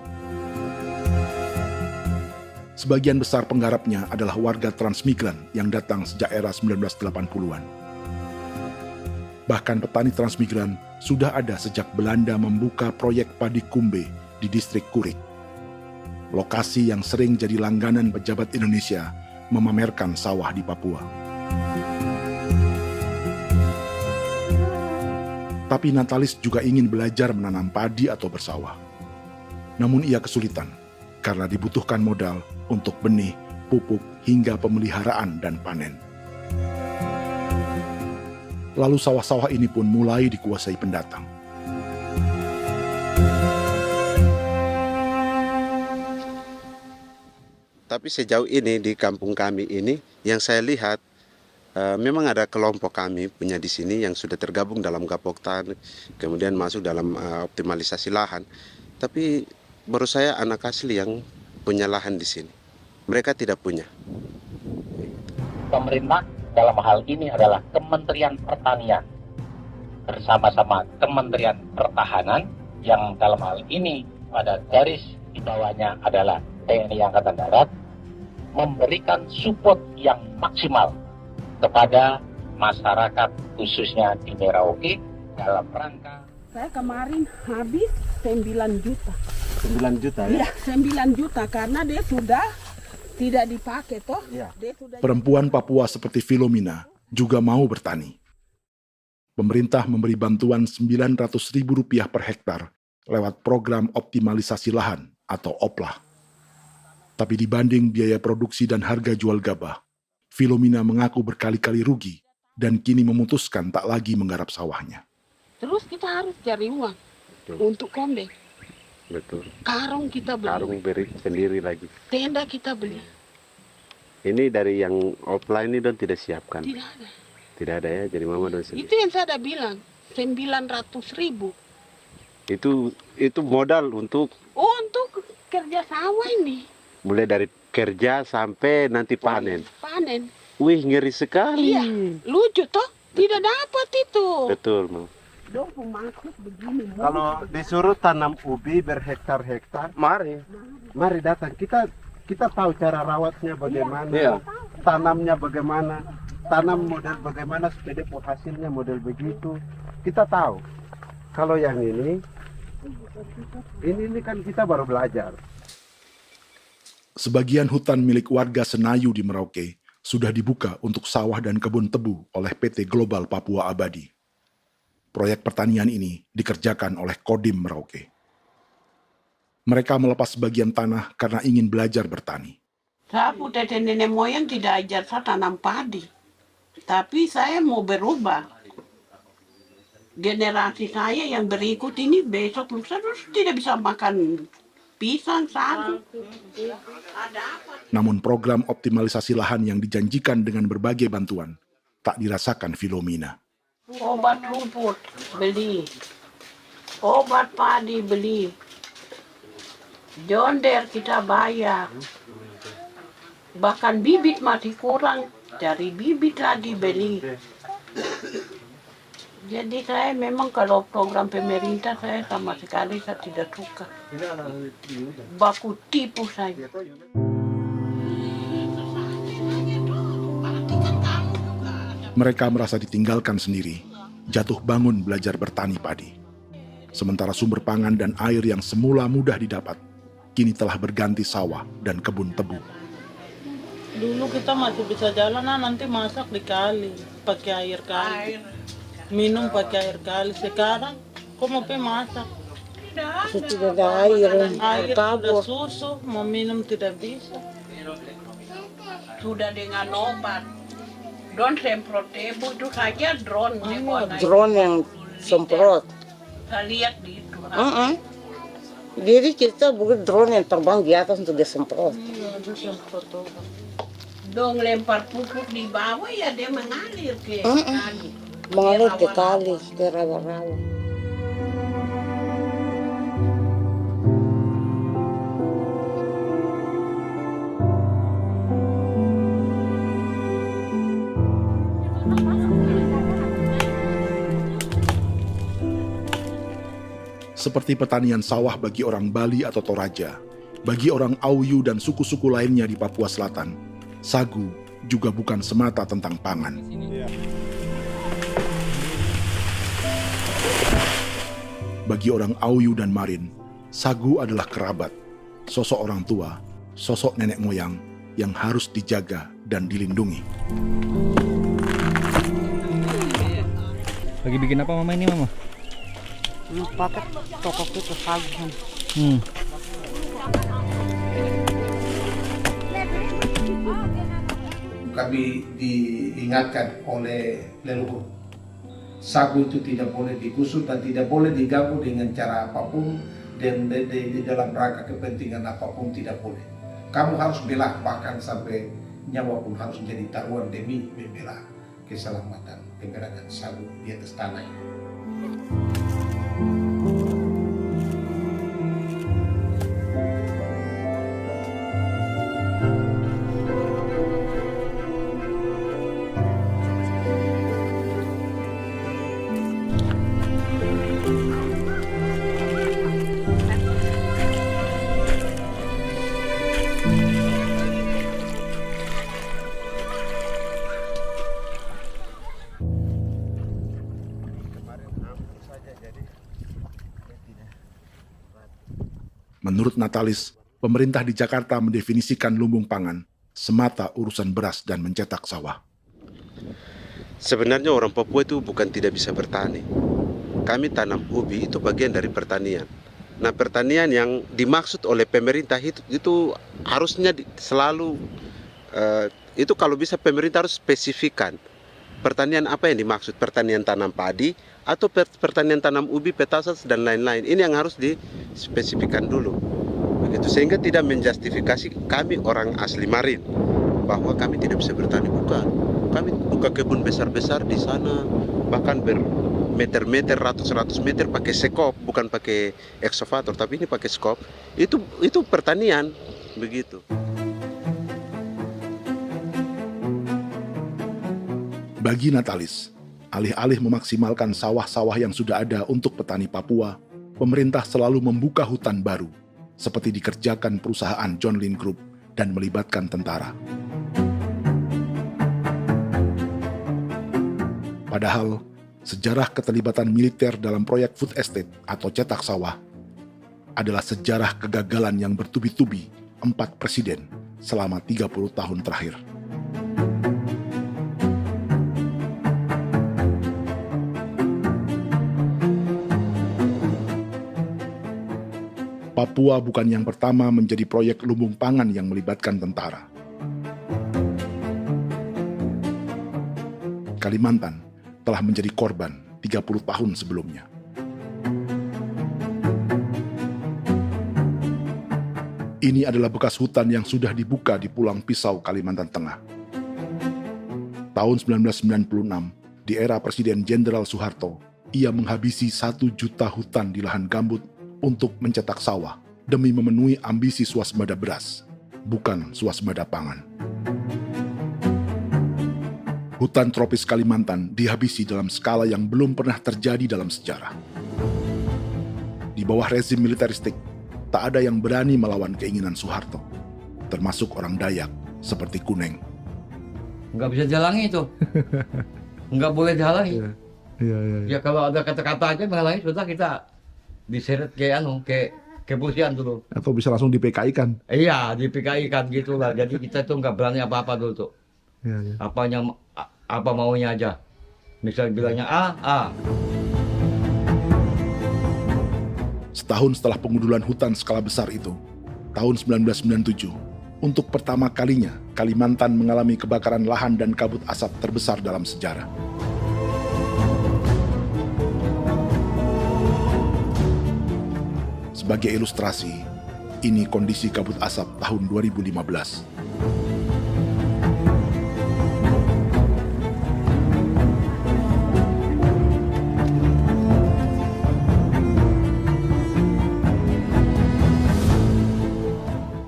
Sebagian besar penggarapnya adalah warga transmigran yang datang sejak era 1980-an. Bahkan petani transmigran sudah ada sejak Belanda membuka proyek padi kumbe di distrik Kurik. Lokasi yang sering jadi langganan pejabat Indonesia memamerkan sawah di Papua. Tapi Natalis juga ingin belajar menanam padi atau bersawah. Namun ia kesulitan karena dibutuhkan modal untuk benih, pupuk, hingga pemeliharaan dan panen. Lalu sawah-sawah ini pun mulai dikuasai pendatang. Tapi sejauh ini di kampung kami ini yang saya lihat memang ada kelompok kami punya di sini yang sudah tergabung dalam Gapoktan, kemudian masuk dalam optimalisasi lahan. Tapi menurut saya anak asli yang punya lahan di sini. Mereka tidak punya. Pemerintah dalam hal ini adalah Kementerian Pertanian bersama-sama Kementerian Pertahanan yang dalam hal ini pada garis di bawahnya adalah TNI Angkatan Darat, memberikan support yang maksimal kepada masyarakat khususnya di Merauke dalam rangka. Saya kemarin habis 9 juta. 9 juta ya? Iya, 9 juta karena dia sudah tidak dipakai toh. Ya. Perempuan Papua seperti Filomina juga mau bertani. Pemerintah memberi bantuan Rp900.000 per hektar lewat program optimalisasi lahan atau OPLAH. Tapi dibanding biaya produksi dan harga jual gabah, Filomina mengaku berkali-kali rugi dan kini memutuskan tak lagi menggarap sawahnya. Terus kita harus cari uang untuk kombeng. Betul. Karung kita beli. Karung beri sendiri lagi. Tenda kita beli. Ini dari yang offline ini don tidak siapkan. Tidak ada. Tidak ada ya, jadi mama don sendiri. Itu yang saya udah bilang, 900.000. Itu modal untuk kerja sawah ini. Mulai dari kerja sampai nanti panen. Panen. Wih, ngeri sekali. Iya, lucu toh? Tidak dapat itu. Betul, Mam. Kalau disuruh tanam ubi berhektar-hektar, mari datang. Kita tahu cara rawatnya bagaimana, iya. Tanamnya bagaimana, tanam model bagaimana supaya hasilnya model begitu. Kita tahu. Kalau yang ini kan kita baru belajar. Sebagian hutan milik warga Senayu di Merauke sudah dibuka untuk sawah dan kebun tebu oleh PT Global Papua Abadi. Proyek pertanian ini dikerjakan oleh Kodim Merauke. Mereka melepas sebagian tanah karena ingin belajar bertani. Saya punya nenek moyang tidak ajar saya tanam padi. Tapi saya mau berubah. Generasi saya yang berikut ini besok lusa tidak bisa makan pisang, sagu. Namun program optimalisasi lahan yang dijanjikan dengan berbagai bantuan tak dirasakan Filomina. Obat rumput beli, obat padi beli, jonder kita bayar, bahkan bibit masih kurang, cari bibit lagi beli. Jadi saya memang kalau program pemerintah saya sama sekali saya tidak suka. Baku tipu saya. Mereka merasa ditinggalkan sendiri, jatuh bangun belajar bertani padi. Sementara sumber pangan dan air yang semula mudah didapat, kini telah berganti sawah dan kebun tebu. Dulu kita masih bisa jalan, nanti masak di kali, pakai air kali. Minum pakai air kali. Sekarang, kok mau masak? Tidak ada air. Air sudah susu, mau minum tidak bisa. Sudah dengan obat. Drone semprot tebu itu saja drone. Drone yang semprot. Saya lihat di itu. Jadi kita bukan drone yang terbang di atas untuk disemprot. Iya, itu semprot obat. Dong lempar pupuk di bawah ya dia mengalir ke kali. Mengalir ke kali, ke rawa-rawa. Seperti pertanian sawah bagi orang Bali atau Toraja, bagi orang Auyu dan suku-suku lainnya di Papua Selatan, sagu juga bukan semata tentang pangan. Bagi orang Auyu dan Marin, sagu adalah kerabat, sosok orang tua, sosok nenek moyang yang harus dijaga dan dilindungi. Lagi bikin apa mama ini mama? Pakai toko itu sagu. Kami diingatkan oleh leluhur, sagu itu tidak boleh digusur dan tidak boleh diganggu dengan cara apapun, dan di dalam rangka kepentingan apapun tidak boleh. Kamu harus bela, bahkan sampai nyawa pun harus menjadi taruhan demi membela keselamatan keberadaan sagu di atas tanah ini. Menurut Natalis, pemerintah di Jakarta mendefinisikan lumbung pangan semata urusan beras dan mencetak sawah. Sebenarnya orang Papua itu bukan tidak bisa bertani. Kami tanam ubi itu bagian dari pertanian. Nah, pertanian yang dimaksud oleh pemerintah itu harusnya selalu, itu kalau bisa pemerintah harus spesifikkan. Pertanian apa yang dimaksud? Pertanian tanam padi atau pertanian tanam ubi, petasan dan lain-lain. Ini yang harus dispesifikkan dulu. Begitu, sehingga tidak menjustifikasi kami orang asli Marin bahwa kami tidak bisa bertani. Bukan. Kami buka kebun besar-besar di sana, bahkan bermeter-meter, ratus-ratus meter pakai sekop, bukan pakai ekskavator, tapi ini pakai skop. Itu pertanian, begitu. Bagi Natalis, alih-alih memaksimalkan sawah-sawah yang sudah ada untuk petani Papua, pemerintah selalu membuka hutan baru, seperti dikerjakan perusahaan John Lynn Group dan melibatkan tentara. Padahal, sejarah keterlibatan militer dalam proyek food estate atau cetak sawah adalah sejarah kegagalan yang bertubi-tubi 4 presiden selama 30 tahun terakhir. Papua bukan yang pertama menjadi proyek lumbung pangan yang melibatkan tentara. Kalimantan telah menjadi korban 30 tahun sebelumnya. Ini adalah bekas hutan yang sudah dibuka di Pulang Pisau, Kalimantan Tengah. Tahun 1996, di era Presiden Jenderal Soeharto, ia menghabisi 1 juta hutan di lahan gambut untuk mencetak sawah demi memenuhi ambisi swasembada beras, bukan swasembada pangan. Hutan tropis Kalimantan dihabisi dalam skala yang belum pernah terjadi dalam sejarah. Di bawah rezim militeristik, tak ada yang berani melawan keinginan Soeharto, termasuk orang Dayak seperti Kuneng. Nggak bisa dihalangi itu. Nggak boleh dihalangi. Ya kalau ada kata-kata aja menghalangi, sudah kita diseret ke kepolisian dulu. Atau bisa langsung di PKI-kan. Iya, di PKI-kan gitulah. Jadi kita tuh nggak berani apa-apa dulu tuh. Ya. Apa maunya aja. Misal bilangnya A. Setahun setelah pengundulan hutan skala besar itu, tahun 1997, untuk pertama kalinya Kalimantan mengalami kebakaran lahan dan kabut asap terbesar dalam sejarah. Sebagai ilustrasi, ini kondisi kabut asap tahun 2015.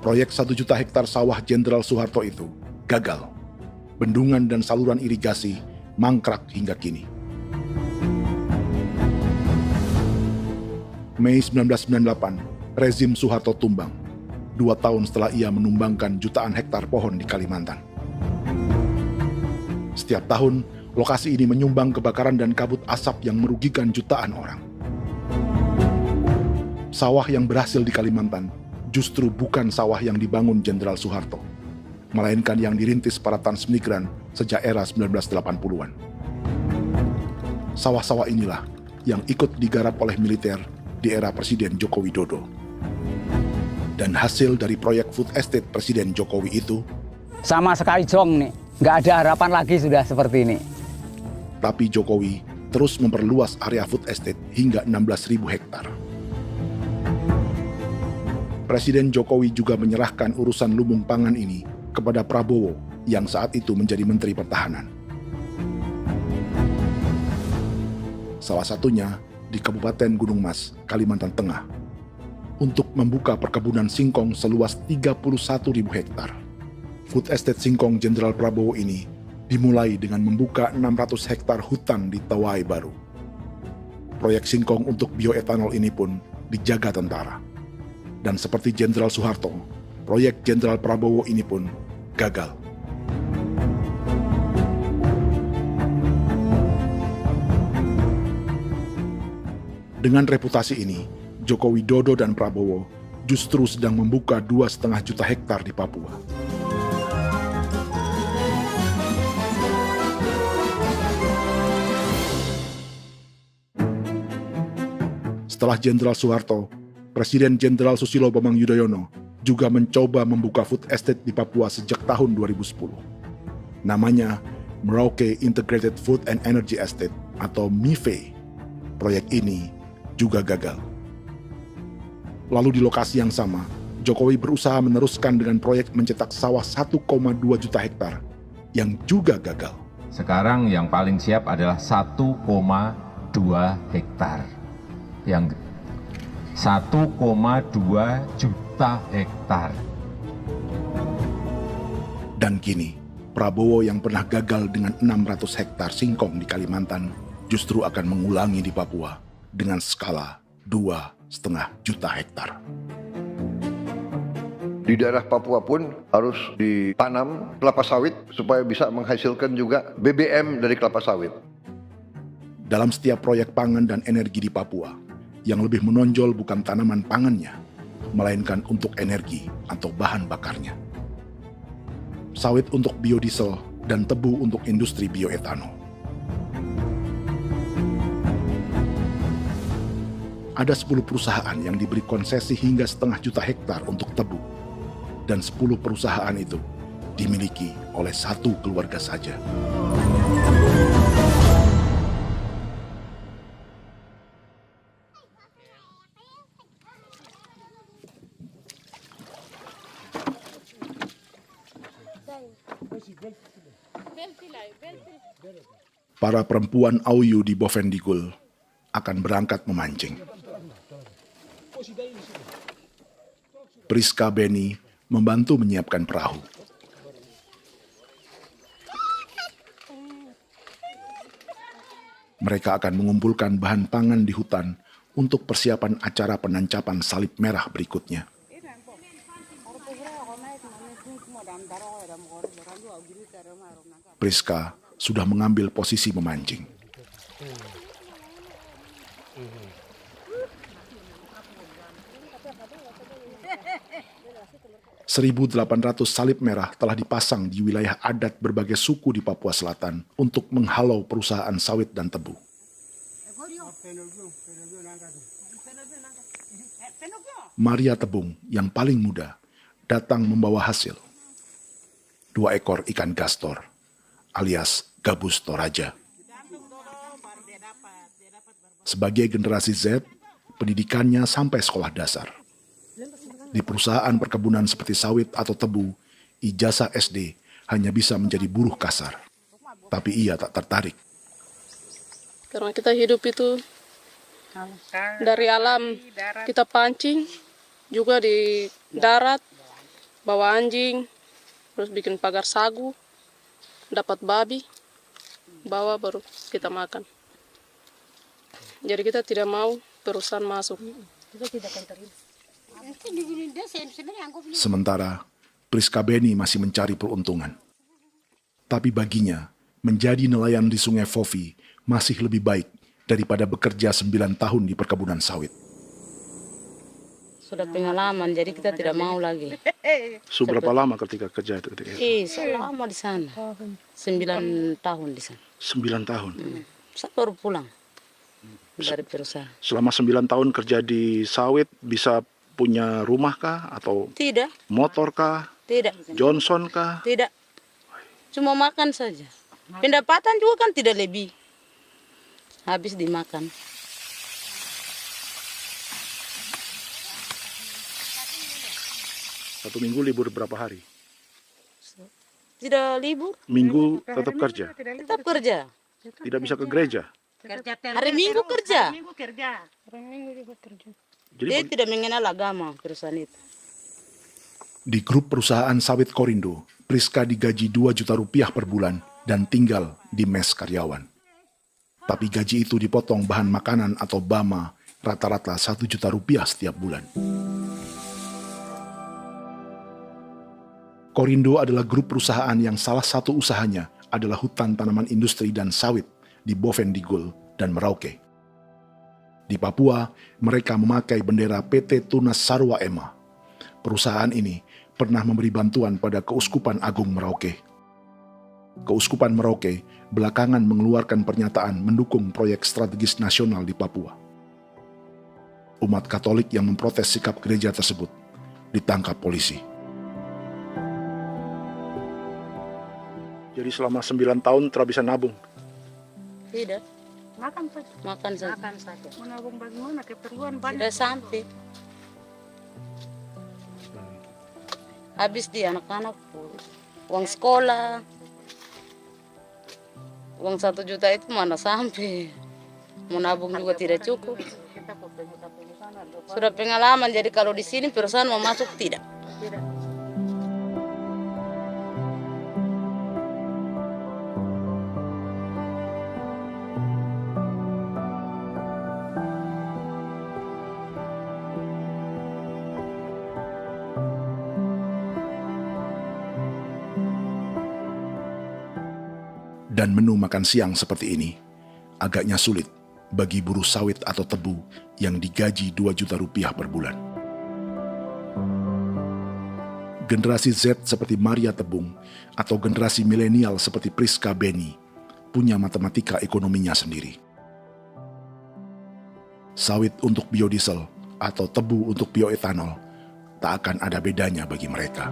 Proyek 1 juta hektar sawah Jenderal Soeharto itu gagal. Bendungan dan saluran irigasi mangkrak hingga kini. Mei 1998, rezim Soeharto tumbang, 2 tahun setelah ia menumbangkan jutaan hektar pohon di Kalimantan. Setiap tahun, lokasi ini menyumbang kebakaran dan kabut asap yang merugikan jutaan orang. Sawah yang berhasil di Kalimantan justru bukan sawah yang dibangun Jenderal Soeharto, melainkan yang dirintis para transmigran sejak era 1980-an. Sawah-sawah inilah yang ikut digarap oleh militer di era Presiden Joko Widodo. Dan hasil dari proyek food estate Presiden Jokowi itu sama sekali jong nih, nggak ada harapan lagi sudah seperti ini. Tapi Jokowi terus memperluas area food estate hingga 16.000 hektar. Presiden Jokowi juga menyerahkan urusan lumbung pangan ini kepada Prabowo yang saat itu menjadi Menteri Pertahanan. Salah satunya di Kabupaten Gunung Mas, Kalimantan Tengah, untuk membuka perkebunan singkong seluas 31.000 hektar. Food Estate Singkong Jenderal Prabowo ini dimulai dengan membuka 600 hektar hutan di Tawai Baru. Proyek singkong untuk bioetanol ini pun dijaga tentara. Dan seperti Jenderal Soeharto, proyek Jenderal Prabowo ini pun gagal. Dengan reputasi ini, Joko Widodo dan Prabowo justru sedang membuka 2,5 juta hektar di Papua. Setelah Jenderal Soeharto, Presiden Jenderal Susilo Bambang Yudhoyono juga mencoba membuka food estate di Papua sejak tahun 2010. Namanya Merauke Integrated Food and Energy Estate atau MIFE. Proyek ini juga gagal. Lalu di lokasi yang sama, Jokowi berusaha meneruskan dengan proyek mencetak sawah 1,2 juta hektar yang juga gagal. Sekarang yang paling siap adalah 1,2 hektar. Yang 1,2 juta hektar. Dan kini, Prabowo yang pernah gagal dengan 600 hektar singkong di Kalimantan justru akan mengulangi di Papua dengan skala 2,5 juta hektar. Di daerah Papua pun harus ditanam kelapa sawit supaya bisa menghasilkan juga BBM dari kelapa sawit. Dalam setiap proyek pangan dan energi di Papua, yang lebih menonjol bukan tanaman pangannya, melainkan untuk energi atau bahan bakarnya. Sawit untuk biodiesel dan tebu untuk industri bioetanol. Ada 10 perusahaan yang diberi konsesi hingga 0,5 juta hektar untuk tebu. Dan 10 perusahaan itu dimiliki oleh satu keluarga saja. Para perempuan Auyu di Bovendigul akan berangkat memancing. Priska Beni membantu menyiapkan perahu. Mereka akan mengumpulkan bahan pangan di hutan untuk persiapan acara penancapan salib merah berikutnya. Priska sudah mengambil posisi memancing. 1.800 salib merah telah dipasang di wilayah adat berbagai suku di Papua Selatan untuk menghalau perusahaan sawit dan tebu. Maria Tebung yang paling muda datang membawa hasil. 2 ekor ikan gastor alias gabus toraja. Sebagai generasi Z, pendidikannya sampai sekolah dasar. Di perusahaan perkebunan seperti sawit atau tebu, ijazah SD hanya bisa menjadi buruh kasar. Tapi ia tak tertarik. Karena kita hidup itu dari alam, kita pancing, juga di darat, bawa anjing, terus bikin pagar sagu, dapat babi, bawa baru kita makan. Jadi kita tidak mau perusahaan masuk. Sementara Priska Beni masih mencari peruntungan. Tapi baginya, menjadi nelayan di Sungai Fofi masih lebih baik daripada bekerja 9 tahun di perkebunan sawit. sudah pengalaman, jadi kita tidak mau lagi. Sudah berapa lama ketika kerja itu? Selama di sana. 9 tahun di sana. 9 tahun? Saya baru pulang dari perusahaan. Selama 9 tahun kerja di sawit, bisa punya rumah kah? Atau Tidak. motor kah? Tidak. Johnson kah? Tidak. Cuma makan saja. Pendapatan juga kan tidak lebih. Habis dimakan. Satu minggu libur berapa hari? Tidak libur. Minggu tetap kerja? Tetap kerja. Tidak bisa ke gereja? Hari Minggu kerja. Hari Minggu juga kerja. Dia tidak mengenal agama perusahaan itu. Di grup perusahaan sawit Korindo, Priska digaji 2 juta rupiah per bulan dan tinggal di mes karyawan. Tapi gaji itu dipotong bahan makanan atau BAMA rata-rata 1 juta rupiah setiap bulan. Korindo adalah grup perusahaan yang salah satu usahanya adalah hutan tanaman industri dan sawit di Bovendigul dan Merauke. Di Papua, mereka memakai bendera PT Tunas Sarwa Ema. Perusahaan ini pernah memberi bantuan pada Keuskupan Agung Merauke. Keuskupan Merauke belakangan mengeluarkan pernyataan mendukung proyek strategis nasional di Papua. Umat Katolik yang memprotes sikap gereja tersebut ditangkap polisi. Jadi selama 9 tahun tidak bisa nabung? Tidak. Makan saja. Makan saja. Makan saja. Menabung bagaimana? Keperluan banyak. Sudah sampai. Habis di anak-anak uang sekolah. Uang 1 juta itu mana sampai. Mau nabung juga tidak cukup. Sudah pengalaman, jadi kalau di sini perusahaan mau masuk tidak. Dan menu makan siang seperti ini agaknya sulit bagi buruh sawit atau tebu yang digaji 2 juta rupiah per bulan. Generasi Z seperti Maria Tebung atau generasi milenial seperti Priska Beni punya matematika ekonominya sendiri. Sawit untuk biodiesel atau tebu untuk bioetanol tak akan ada bedanya bagi mereka.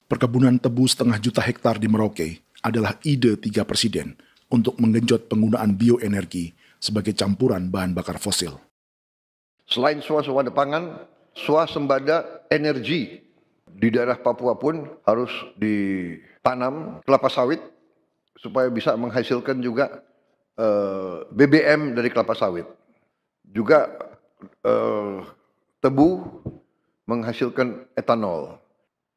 Perkebunan tebu 1,5 juta hektar di Merauke adalah ide 3 presiden untuk menggenjot penggunaan bioenergi sebagai campuran bahan bakar fosil. Selain swasembada pangan, swasembada energi di daerah Papua pun harus ditanam kelapa sawit supaya bisa menghasilkan juga BBM dari kelapa sawit. Juga tebu menghasilkan etanol.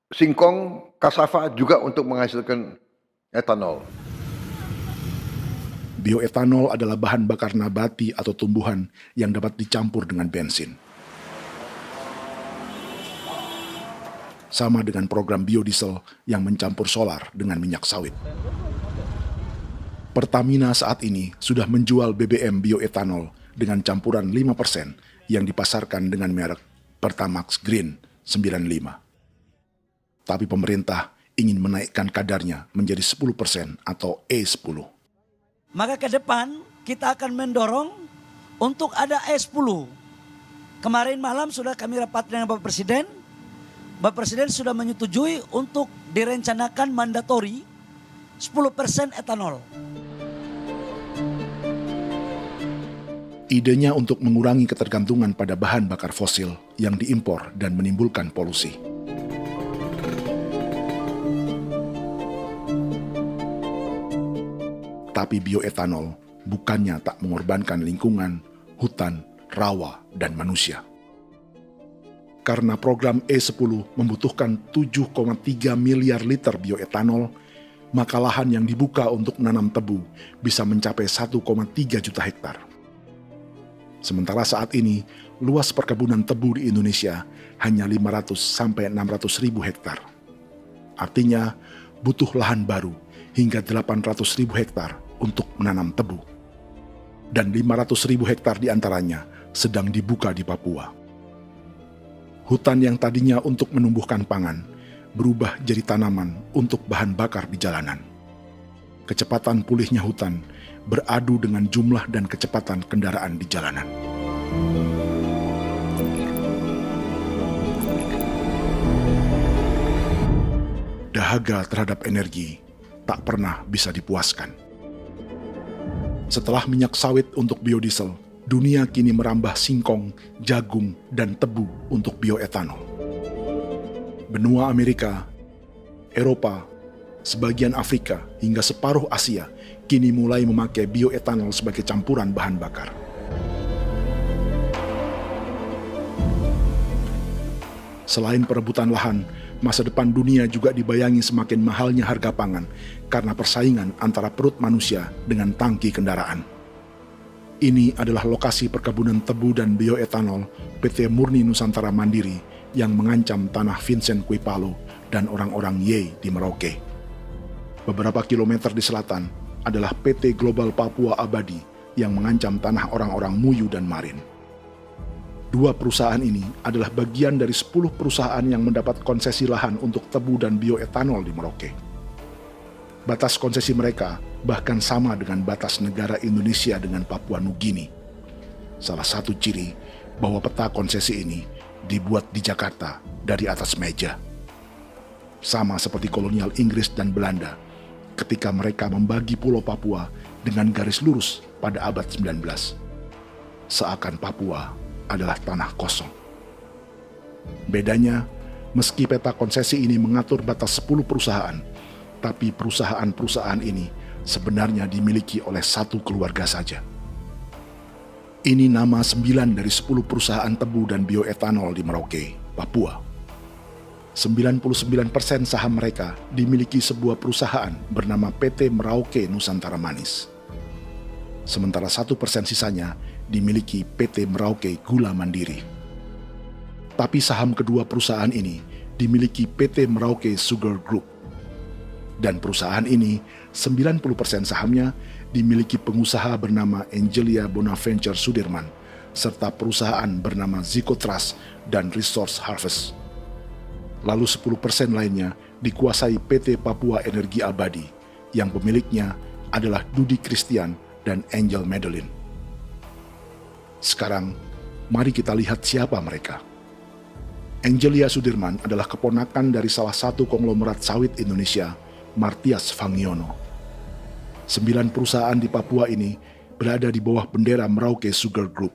Singkong, kasava juga untuk menghasilkan etanol. Bioetanol adalah bahan bakar nabati atau tumbuhan yang dapat dicampur dengan bensin. Sama dengan program biodiesel yang mencampur solar dengan minyak sawit. Pertamina saat ini sudah menjual BBM bioetanol dengan campuran 5% yang dipasarkan dengan merek Pertamax Green 95. Tapi pemerintah ingin menaikkan kadarnya menjadi 10% atau E10. Maka ke depan kita akan mendorong untuk ada E10 Kemarin malam sudah kami rapat dengan Bapak Presiden. Bapak Presiden sudah menyetujui untuk direncanakan mandatori 10% etanol. Idenya untuk mengurangi ketergantungan pada bahan bakar fosil yang diimpor dan menimbulkan polusi. Tapi bioetanol bukannya tak mengorbankan lingkungan, hutan, rawa, dan manusia. Karena program E10 membutuhkan 7,3 miliar liter bioetanol, maka lahan yang dibuka untuk menanam tebu bisa mencapai 1,3 juta hektar. Sementara saat ini, luas perkebunan tebu di Indonesia hanya 500 sampai 600 ribu hektar. Artinya, butuh lahan baru hingga 800 ribu hektar untuk menanam tebu. Dan 500 ribu hektar diantaranya sedang dibuka di Papua. Hutan yang tadinya untuk menumbuhkan pangan berubah jadi tanaman untuk bahan bakar di jalanan. Kecepatan pulihnya hutan beradu dengan jumlah dan kecepatan kendaraan di jalanan. Dahaga terhadap energi tak pernah bisa dipuaskan. Setelah minyak sawit untuk biodiesel, dunia kini merambah singkong, jagung, dan tebu untuk bioetanol. Benua Amerika, Eropa, sebagian Afrika, hingga separuh Asia kini mulai memakai bioetanol sebagai campuran bahan bakar. Selain perebutan lahan, masa depan dunia juga dibayangi semakin mahalnya harga pangan karena persaingan antara perut manusia dengan tangki kendaraan. Ini adalah lokasi perkebunan tebu dan bioetanol PT Murni Nusantara Mandiri yang mengancam tanah Vincent Quipalo dan orang-orang Ye di Merauke. Beberapa kilometer di selatan adalah PT Global Papua Abadi yang mengancam tanah orang-orang Muyu dan Marin. Dua perusahaan ini adalah bagian dari 10 perusahaan yang mendapat konsesi lahan untuk tebu dan bioetanol di Merauke. Batas konsesi mereka bahkan sama dengan batas negara Indonesia dengan Papua Nugini. Salah satu ciri bahwa peta konsesi ini dibuat di Jakarta dari atas meja. Sama seperti kolonial Inggris dan Belanda ketika mereka membagi Pulau Papua dengan garis lurus pada abad 19. Seakan Papua adalah tanah kosong. Bedanya, meski peta konsesi ini mengatur batas 10 perusahaan, tapi perusahaan-perusahaan ini sebenarnya dimiliki oleh satu keluarga saja. Ini nama 9 dari 10 perusahaan tebu dan bioetanol di Merauke, Papua. 99% saham mereka dimiliki sebuah perusahaan bernama PT Merauke Nusantara Manis. Sementara 1% sisanya dimiliki PT Merauke Gula Mandiri. Tapi saham kedua perusahaan ini dimiliki PT Merauke Sugar Group. Dan perusahaan ini, 90% sahamnya dimiliki pengusaha bernama Angelia Bonaventure Sudirman, serta perusahaan bernama Zico Trust dan Resource Harvest. Lalu 10% lainnya dikuasai PT Papua Energi Abadi, yang pemiliknya adalah Dudi Christian dan Angel Madeline. Sekarang, mari kita lihat siapa mereka. Angelia Sudirman adalah keponakan dari salah satu konglomerat sawit Indonesia, Martias Fangiono. 9 perusahaan di Papua ini berada di bawah bendera Merauke Sugar Group.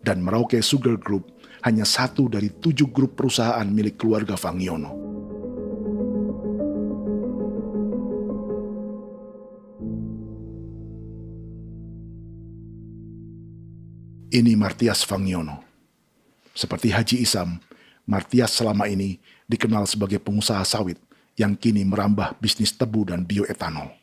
Dan Merauke Sugar Group hanya satu dari 7 grup perusahaan milik keluarga Fangiono. Ini Martias Fangiono. Seperti Haji Isam, Martias selama ini dikenal sebagai pengusaha sawit yang kini merambah bisnis tebu dan bioetanol.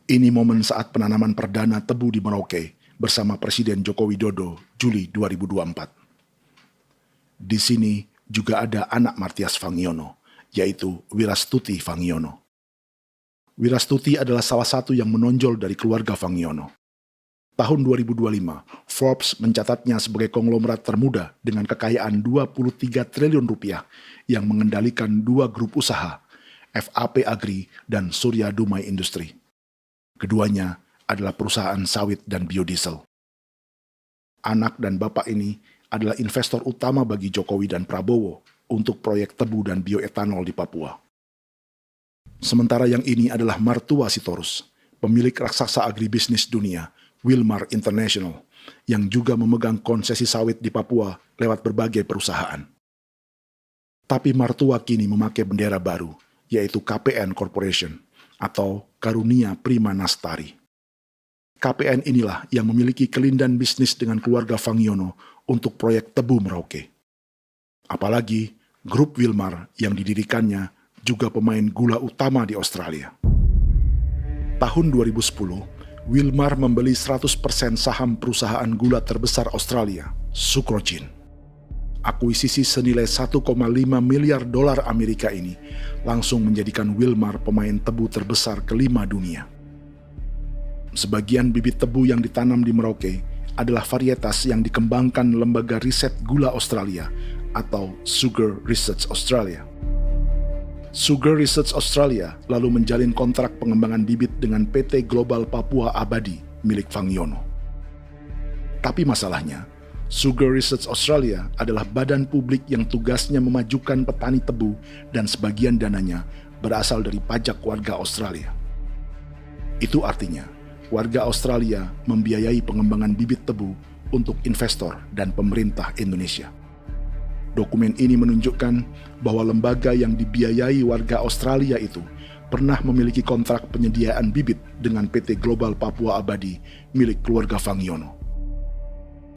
Ini momen saat penanaman perdana tebu di Merauke bersama Presiden Joko Widodo Juli 2024. Di sini juga ada anak Martias Fangiono, yaitu Wirastuti Fangiono. Wirastuti adalah salah satu yang menonjol dari keluarga Fangiono. Tahun 2025, Forbes mencatatnya sebagai konglomerat termuda dengan kekayaan 23 triliun rupiah yang mengendalikan 2 grup usaha, FAP Agri dan Surya Dumai Industri. Keduanya adalah perusahaan sawit dan biodiesel. anak dan bapak ini adalah investor utama bagi Jokowi dan Prabowo untuk proyek tebu dan bioetanol di Papua. Sementara yang ini adalah Martua Sitorus, pemilik raksasa agribisnis dunia, Wilmar International, yang juga memegang konsesi sawit di Papua lewat berbagai perusahaan. Tapi Martua kini memakai bendera baru, yaitu KPN Corporation atau Karunia Prima Nastari. KPN inilah yang memiliki kelindan bisnis dengan keluarga Fangiono untuk proyek tebu Merauke. Apalagi grup Wilmar yang didirikannya juga pemain gula utama di Australia. Tahun 2010, Wilmar membeli 100% saham perusahaan gula terbesar Australia, Sucrogin. Akuisisi senilai 1,5 miliar dolar Amerika ini langsung menjadikan Wilmar pemain tebu terbesar kelima dunia. Sebagian bibit tebu yang ditanam di Merauke adalah varietas yang dikembangkan Lembaga Riset Gula Australia atau Sugar Research Australia. Sugar Research Australia lalu menjalin kontrak pengembangan bibit dengan PT Global Papua Abadi milik Fangiono. Tapi masalahnya, Sugar Research Australia adalah badan publik yang tugasnya memajukan petani tebu dan sebagian dananya berasal dari pajak warga Australia. Itu artinya, warga Australia membiayai pengembangan bibit tebu untuk investor dan pemerintah Indonesia. Dokumen ini menunjukkan bahwa lembaga yang dibiayai warga Australia itu pernah memiliki kontrak penyediaan bibit dengan PT Global Papua Abadi milik keluarga Fangiono.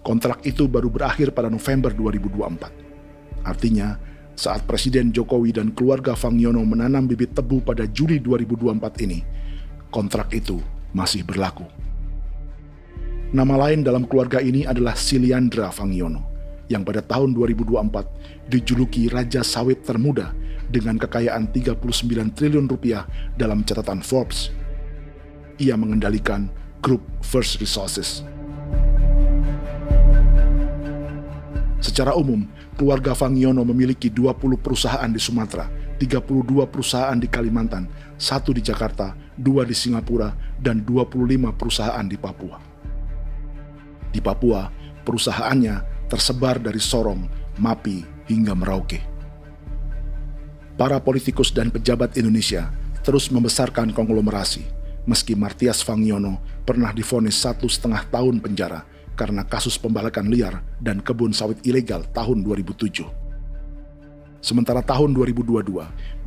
Kontrak itu baru berakhir pada November 2024. Artinya, saat Presiden Jokowi dan keluarga Fangiono menanam bibit tebu pada Juli 2024 ini, kontrak itu masih berlaku. Nama lain dalam keluarga ini adalah Siliandra Fangiono, yang pada tahun 2024 dijuluki Raja Sawit Termuda dengan kekayaan 39 triliun rupiah dalam catatan Forbes. Ia mengendalikan grup First Resources. Secara umum, keluarga Fangiono memiliki 20 perusahaan di Sumatera, 32 perusahaan di Kalimantan, 1 di Jakarta, 2 di Singapura, dan 25 perusahaan di Papua. Di Papua, perusahaannya tersebar dari Sorong, Mapi, hingga Merauke. Para politikus dan pejabat Indonesia terus membesarkan konglomerasi, meski Martias Fangiono pernah divonis 1,5 tahun penjara karena kasus pembalakan liar dan kebun sawit ilegal tahun 2007. Sementara tahun 2022,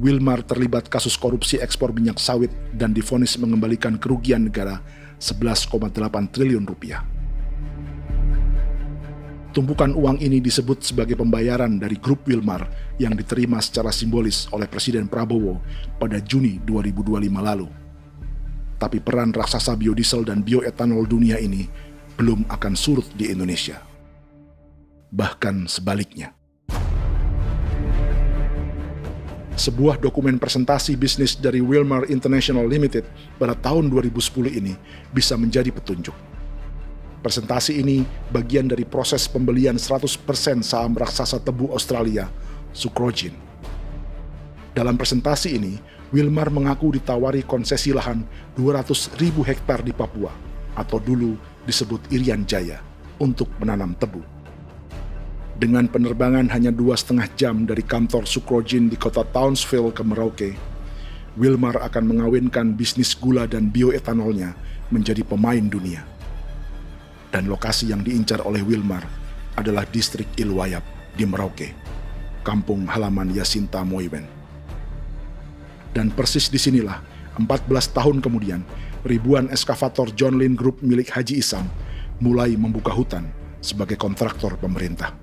Wilmar terlibat kasus korupsi ekspor minyak sawit dan divonis mengembalikan kerugian negara 11,8 triliun rupiah. Tumpukan uang ini disebut sebagai pembayaran dari grup Wilmar yang diterima secara simbolis oleh Presiden Prabowo pada Juni 2025 lalu. Tapi peran raksasa biodiesel dan bioetanol dunia ini belum akan surut di Indonesia. Bahkan sebaliknya. Sebuah dokumen presentasi bisnis dari Wilmar International Limited pada tahun 2010 ini bisa menjadi petunjuk. Presentasi ini bagian dari proses pembelian 100% saham raksasa tebu Australia, Sucrogin. Dalam presentasi ini, Wilmar mengaku ditawari konsesi lahan 200.000 hektar di Papua, atau dulu disebut Irian Jaya, untuk menanam tebu. Dengan penerbangan hanya 2,5 jam dari kantor Sucrogin di kota Townsville ke Merauke, Wilmar akan mengawinkan bisnis gula dan bioetanolnya menjadi pemain dunia. Dan lokasi yang diincar oleh Wilmar adalah distrik Ilwayap di Merauke, kampung halaman Yasinta Moiwen. Dan persis disinilah, 14 tahun kemudian, ribuan eskavator John Lynn Group milik Haji Isam mulai membuka hutan sebagai kontraktor pemerintah.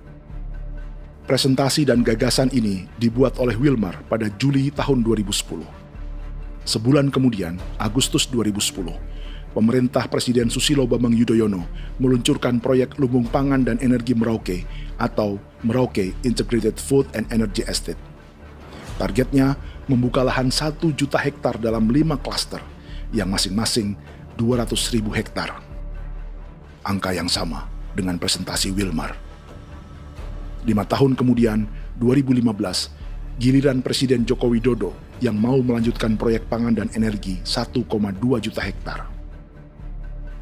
Presentasi dan gagasan ini dibuat oleh Wilmar pada Juli tahun 2010. Sebulan kemudian, Agustus 2010, pemerintah Presiden Susilo Bambang Yudhoyono meluncurkan proyek Lumbung Pangan dan Energi Merauke atau Merauke Integrated Food and Energy Estate. Targetnya membuka lahan 1 juta hektar dalam 5 klaster yang masing-masing 200.000 hektar. Angka yang sama dengan presentasi Wilmar. 5 tahun kemudian, 2015, giliran Presiden Joko Widodo yang mau melanjutkan proyek pangan dan energi 1,2 juta hektar.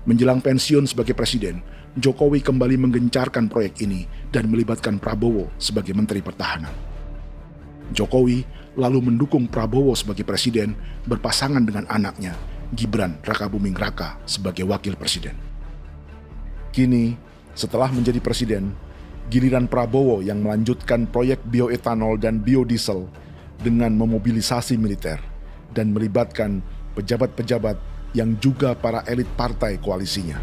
Menjelang pensiun sebagai presiden, Jokowi kembali menggencarkan proyek ini dan melibatkan Prabowo sebagai Menteri Pertahanan. Jokowi lalu mendukung Prabowo sebagai presiden berpasangan dengan anaknya, Gibran Rakabuming Raka sebagai wakil presiden. Kini, setelah menjadi presiden, giliran Prabowo yang melanjutkan proyek bioetanol dan biodiesel dengan memobilisasi militer dan melibatkan pejabat-pejabat yang juga para elit partai koalisinya.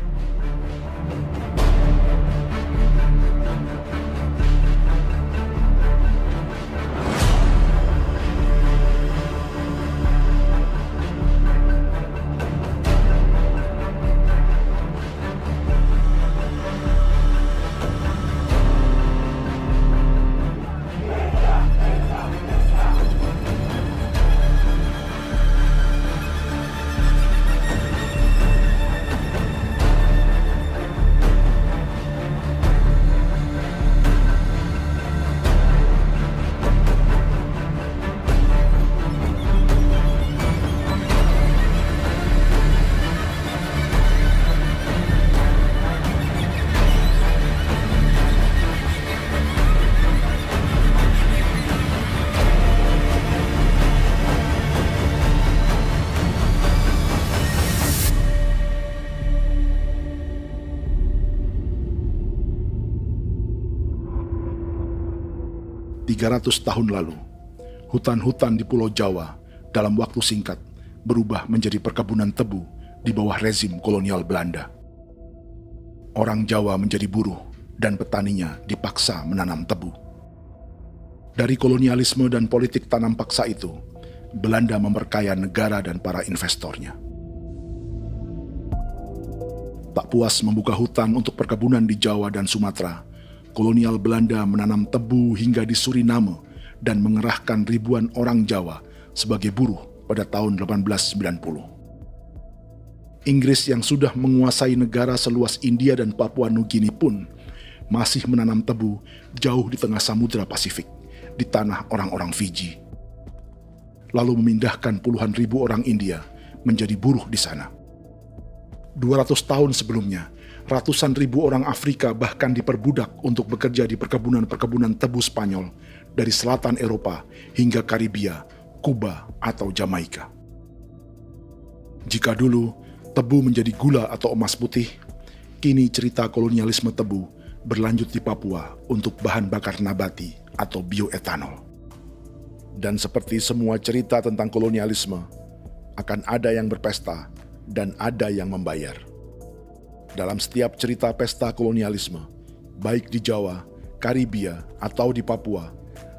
Tahun lalu, hutan-hutan di Pulau Jawa dalam waktu singkat berubah menjadi perkebunan tebu di bawah rezim kolonial Belanda. Orang Jawa menjadi buruh dan petaninya dipaksa menanam tebu. Dari kolonialisme dan politik tanam paksa itu, Belanda memperkaya negara dan para investornya. Tak puas membuka hutan untuk perkebunan di Jawa dan Sumatera, kolonial Belanda menanam tebu hingga di Suriname dan mengerahkan ribuan orang Jawa sebagai buruh pada tahun 1890. Inggris yang sudah menguasai negara seluas India dan Papua Nugini pun masih menanam tebu jauh di tengah Samudra Pasifik, di tanah orang-orang Fiji. Lalu memindahkan puluhan ribu orang India menjadi buruh di sana. 200 tahun sebelumnya, ratusan ribu orang Afrika bahkan diperbudak untuk bekerja di perkebunan-perkebunan tebu Spanyol dari selatan Eropa hingga Karibia, Kuba, atau Jamaika. Jika dulu tebu menjadi gula atau emas putih, kini cerita kolonialisme tebu berlanjut di Papua untuk bahan bakar nabati atau bioetanol. Dan seperti semua cerita tentang kolonialisme, akan ada yang berpesta dan ada yang membayar. Dalam setiap cerita pesta kolonialisme, baik di Jawa, Karibia, atau di Papua,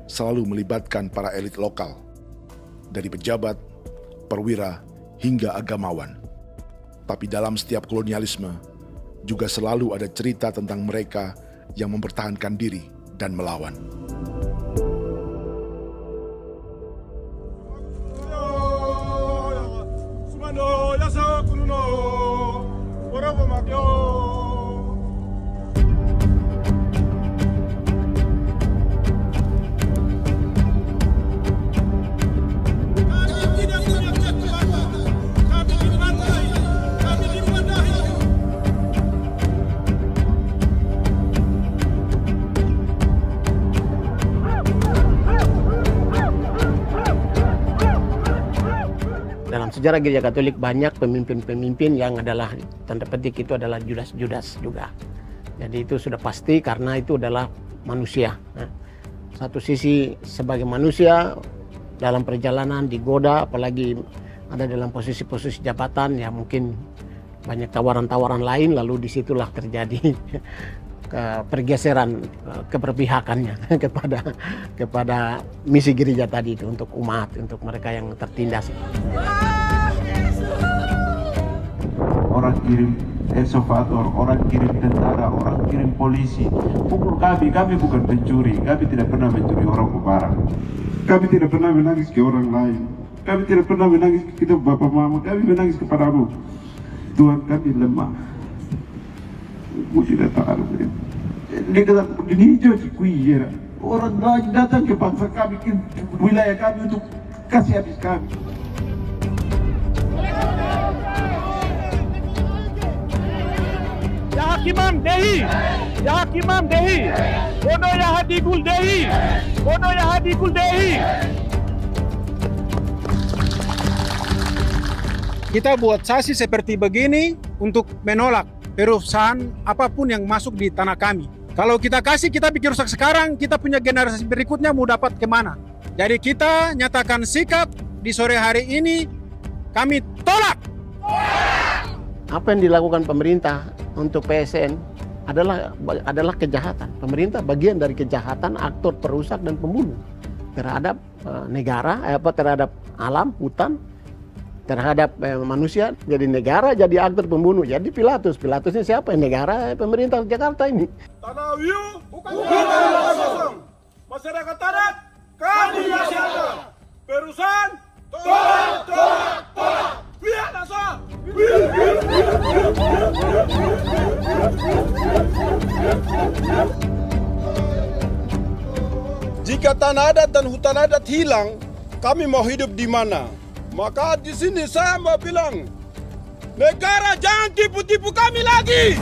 selalu melibatkan para elit lokal, dari pejabat, perwira, hingga agamawan. Tapi dalam setiap kolonialisme, juga selalu ada cerita tentang mereka yang mempertahankan diri dan melawan. Dalam sejarah Gereja Katolik banyak pemimpin-pemimpin yang adalah tanda petik itu adalah Judas-Judas juga. Jadi itu sudah pasti karena itu adalah manusia. Nah, satu sisi sebagai manusia dalam perjalanan digoda, apalagi ada dalam posisi-posisi jabatan ya mungkin banyak tawaran-tawaran lain, lalu disitulah terjadi pergeseran keberpihakannya kepada misi gereja tadi itu untuk umat, untuk mereka yang tertindas. Orang kirim eksavator, orang kirim tentara, orang kirim polisi. Pukul kami bukan pencuri, kami tidak pernah mencuri orang barang. Kami tidak pernah menangis ke orang lain. Kami tidak pernah menangis ke kita bapak mama, kami menangis kepadamu. Tuhan kami lemah. Tidak tahu. Ini jadi kuiera. Orang lain datang ke bangsa kami, ke wilayah kami untuk kasih habis kami. Kimam Dehi, Ya Kimam Dehi, Bono Ya Hadigul Dehi, Bono Ya Hadigul Dehi. Kita buat saksi seperti begini untuk menolak perusahaan apapun yang masuk di tanah kami. Kalau kita kasih, kita bikin rusak sekarang, kita punya generasi berikutnya mau dapat kemana. Jadi kita nyatakan sikap di sore hari ini, kami tolak. Apa yang dilakukan pemerintah untuk PSN adalah kejahatan. Pemerintah bagian dari kejahatan, aktor perusak dan pembunuh terhadap negara, terhadap alam, hutan, terhadap manusia. Jadi negara jadi aktor pembunuh. Jadi Pilatusnya siapa? Negara, pemerintah Jakarta ini. Tanah Wiu bukan kosong. Masyarakat adat kami masyarakat. Perusahaan tolak. Biar asal. Jika tanah adat dan hutan adat hilang, kami mau hidup di mana? Maka di sini saya mau bilang, negara jangan tipu-tipu kami lagi.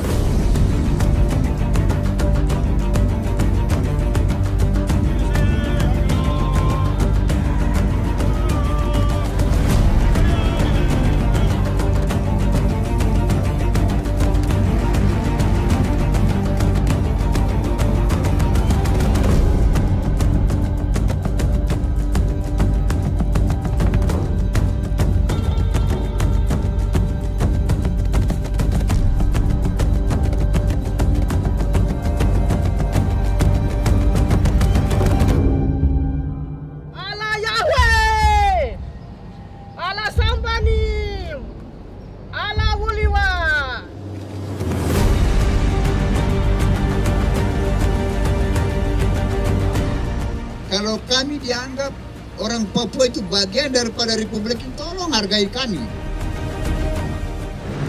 Kalau kami dianggap orang Papua itu bagian daripada Republik ini, tolong hargai kami.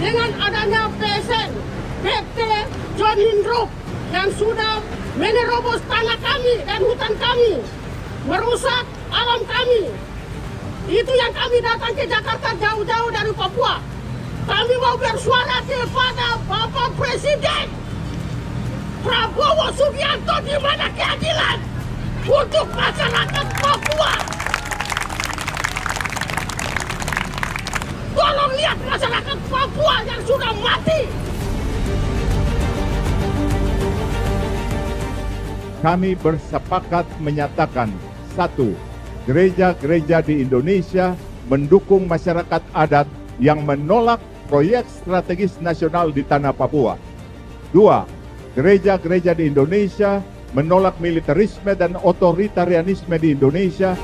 Dengan adanya PSN, PT John Lindrup yang sudah menerobos tanah kami dan hutan kami, merusak alam kami. Itu yang kami datang ke Jakarta jauh-jauh dari Papua. Kami mau bersuara kepada Bapak Presiden Prabowo Subianto, di mana keadilan untuk masyarakat Papua. Tolong lihat masyarakat Papua yang sudah mati. Kami bersepakat menyatakan, 1. Gereja-gereja di Indonesia mendukung masyarakat adat yang menolak proyek strategis nasional di tanah Papua. 2. Gereja-gereja di Indonesia menolak militerisme dan otoritarianisme di Indonesia.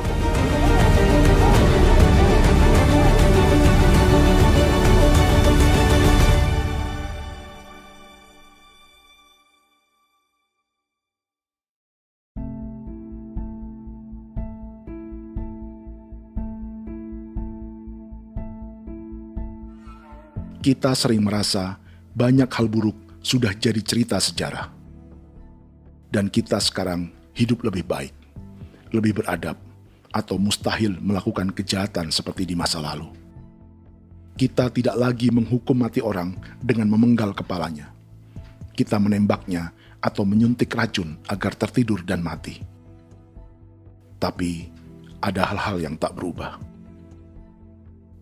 Kita sering merasa banyak hal buruk sudah jadi cerita sejarah. Dan kita sekarang hidup lebih baik, lebih beradab, atau mustahil melakukan kejahatan seperti di masa lalu. Kita tidak lagi menghukum mati orang dengan memenggal kepalanya. Kita menembaknya atau menyuntik racun agar tertidur dan mati. Tapi ada hal-hal yang tak berubah.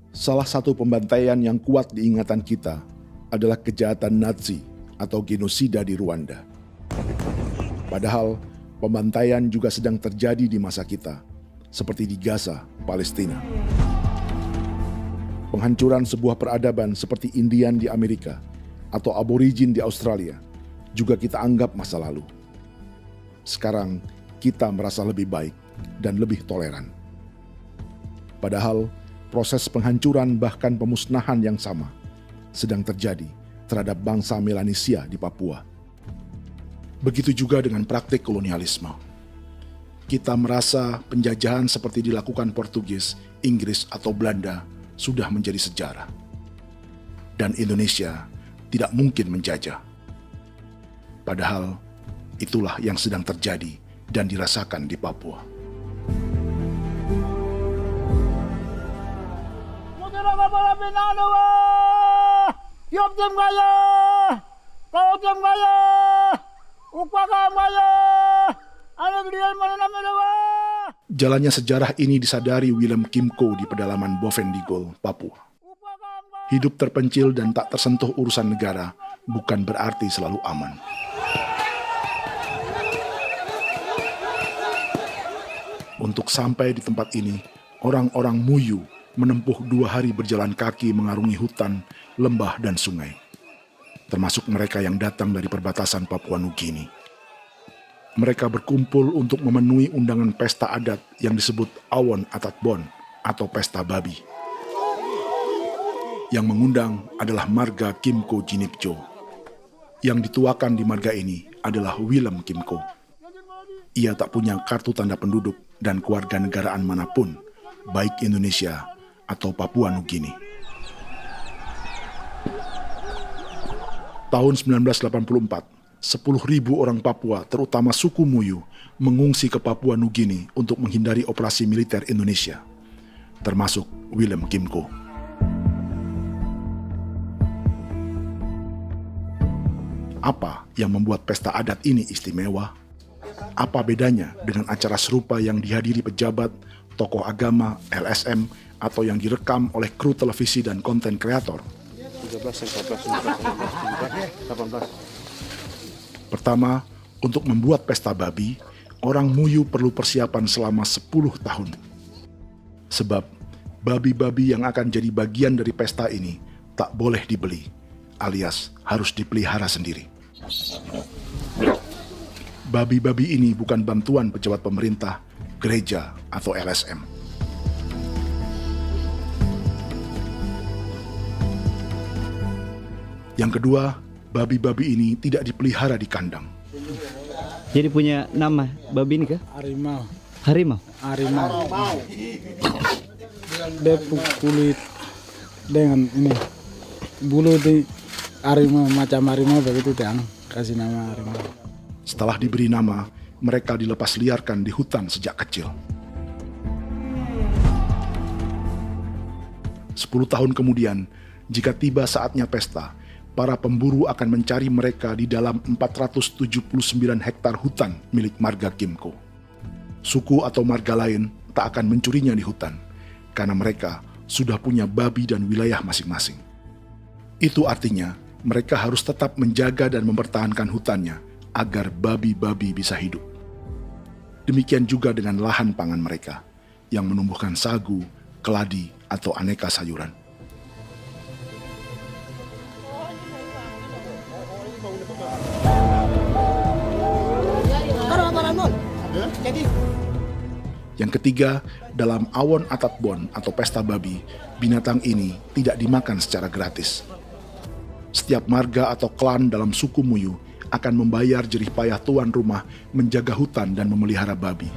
Salah satu pembantaian yang kuat di ingatan kita adalah kejahatan Nazi atau genosida di Rwanda. Padahal pembantaian juga sedang terjadi di masa kita, seperti di Gaza, Palestina. Penghancuran sebuah peradaban seperti Indian di Amerika atau aborigin di Australia juga kita anggap masa lalu. Sekarang kita merasa lebih baik dan lebih toleran. Padahal proses penghancuran bahkan pemusnahan yang sama sedang terjadi terhadap bangsa Melanesia di Papua. Begitu juga dengan praktik kolonialisme. Kita merasa penjajahan seperti dilakukan Portugis, Inggris, atau Belanda sudah menjadi sejarah. Dan Indonesia tidak mungkin menjajah. Padahal itulah yang sedang terjadi dan dirasakan di Papua. Kawatang Maya, Upaka Maya, anak dia mana nama. Jalannya sejarah ini disadari Willem Kimco di pedalaman Bovendigol, Papua. Hidup terpencil dan tak tersentuh urusan negara bukan berarti selalu aman. Untuk sampai di tempat ini, orang-orang Muyu menempuh 2 hari berjalan kaki mengarungi hutan, lembah, dan sungai. Termasuk mereka yang datang dari perbatasan Papua Nugini. Mereka berkumpul untuk memenuhi undangan pesta adat yang disebut Awon Atatbon atau Pesta Babi. Yang mengundang adalah marga Kimco Jinipjo. Yang dituakan di marga ini adalah Willem Kimco. Ia tak punya kartu tanda penduduk dan kewarganegaraan manapun, baik Indonesia atau Papua Nugini. Tahun 1984, 10.000 orang Papua, terutama suku Muyu, mengungsi ke Papua Nugini untuk menghindari operasi militer Indonesia, termasuk Willem Kimco. Apa yang membuat pesta adat ini istimewa? Apa bedanya dengan acara serupa yang dihadiri pejabat, tokoh agama, LSM, atau yang direkam oleh kru televisi dan konten kreator? 18. Pertama, untuk membuat pesta babi, orang Muyu perlu persiapan selama 10 tahun. Sebab, babi-babi yang akan jadi bagian dari pesta ini tak boleh dibeli, alias harus dipelihara sendiri. Babi-babi ini bukan bantuan pejabat pemerintah, gereja, atau LSM. Yang kedua, babi-babi ini tidak dipelihara di kandang. Jadi punya nama babi ini kah? Harimau. Harimau? Harimau. Dia kulit dengan ini. Bulu di harimau, macam harimau begitu kan. Kasih nama harimau. Setelah diberi nama, mereka dilepas liarkan di hutan sejak kecil. 10 tahun kemudian, jika tiba saatnya pesta, para pemburu akan mencari mereka di dalam 479 hektar hutan milik marga Kimco. Suku atau marga lain tak akan mencurinya di hutan, karena mereka sudah punya babi dan wilayah masing-masing. Itu artinya mereka harus tetap menjaga dan mempertahankan hutannya agar babi-babi bisa hidup. Demikian juga dengan lahan pangan mereka, yang menumbuhkan sagu, keladi, atau aneka sayuran. Yang ketiga, dalam Awon Atatbon atau pesta babi, binatang ini tidak dimakan secara gratis. Setiap marga atau klan dalam suku Muyu akan membayar jerih payah tuan rumah menjaga hutan dan memelihara babi.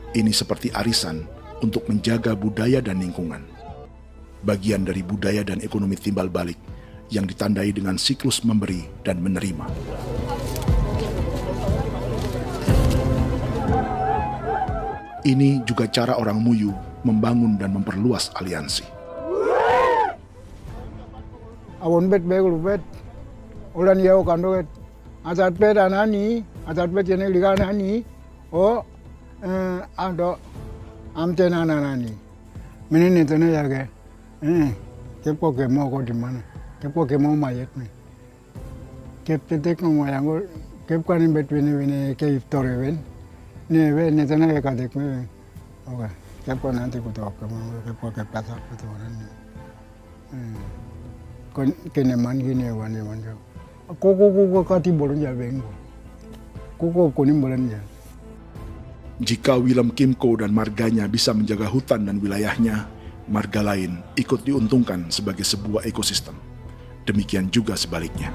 Ini seperti arisan untuk menjaga budaya dan lingkungan. Bagian dari budaya dan ekonomi timbal balik yang ditandai dengan siklus memberi dan menerima. Ini juga cara orang Muyu membangun dan memperluas aliansi. Awon bet begul bet. Ulan yau kando bet. Asat bet anani, asat bet jene ligana ani. Oh, ado amte nani. Menene tene yage. Kepo ke mau ko di mana? Kepo ke mau mayat nih. Kep tetek mau yang ko kep kan bet wene ke iftore wen. Ne we ne tene ya kadek me. Oke. Kepo nanti ku tok kepo ke pasar itu orang. Kon kene man gini wane wanjo. Koko kati bolon ya bengo. Koko kuning bolon ya. Jika Willem Kimco dan marganya bisa menjaga hutan dan wilayahnya, marga lain ikut diuntungkan sebagai sebuah ekosistem. Demikian juga sebaliknya.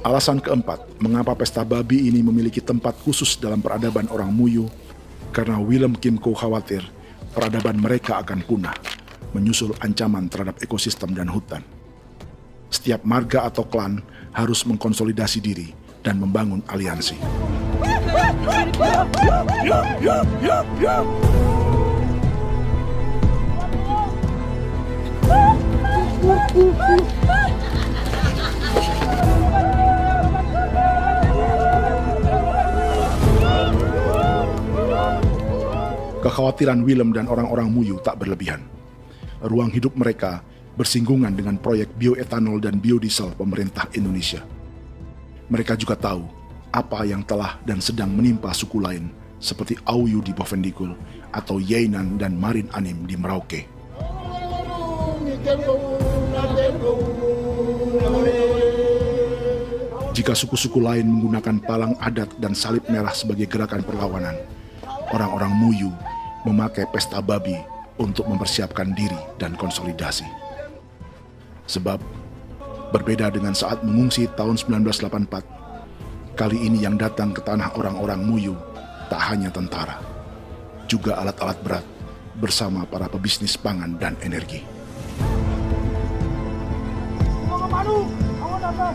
Alasan keempat, mengapa pesta babi ini memiliki tempat khusus dalam peradaban orang Muyu, karena Willem Kimco khawatir peradaban mereka akan punah, menyusul ancaman terhadap ekosistem dan hutan. Setiap marga atau klan harus mengkonsolidasi diri dan membangun aliansi. Kekhawatiran Willem dan orang-orang Muyu tak berlebihan. Ruang hidup mereka bersinggungan dengan proyek bioetanol dan biodiesel pemerintah Indonesia. Mereka juga tahu apa yang telah dan sedang menimpa suku lain seperti Auyu di Bovendigul atau Yainan dan Marin Anim di Merauke. Jika suku-suku lain menggunakan palang adat dan salib merah sebagai gerakan perlawanan, orang-orang Muyu memakai pesta babi untuk mempersiapkan diri dan konsolidasi. Sebab, berbeda dengan saat mengungsi tahun 1984, kali ini yang datang ke tanah orang-orang Muyu tak hanya tentara, juga alat-alat berat bersama para pebisnis pangan dan energi. Mau ke Palu, mau datang.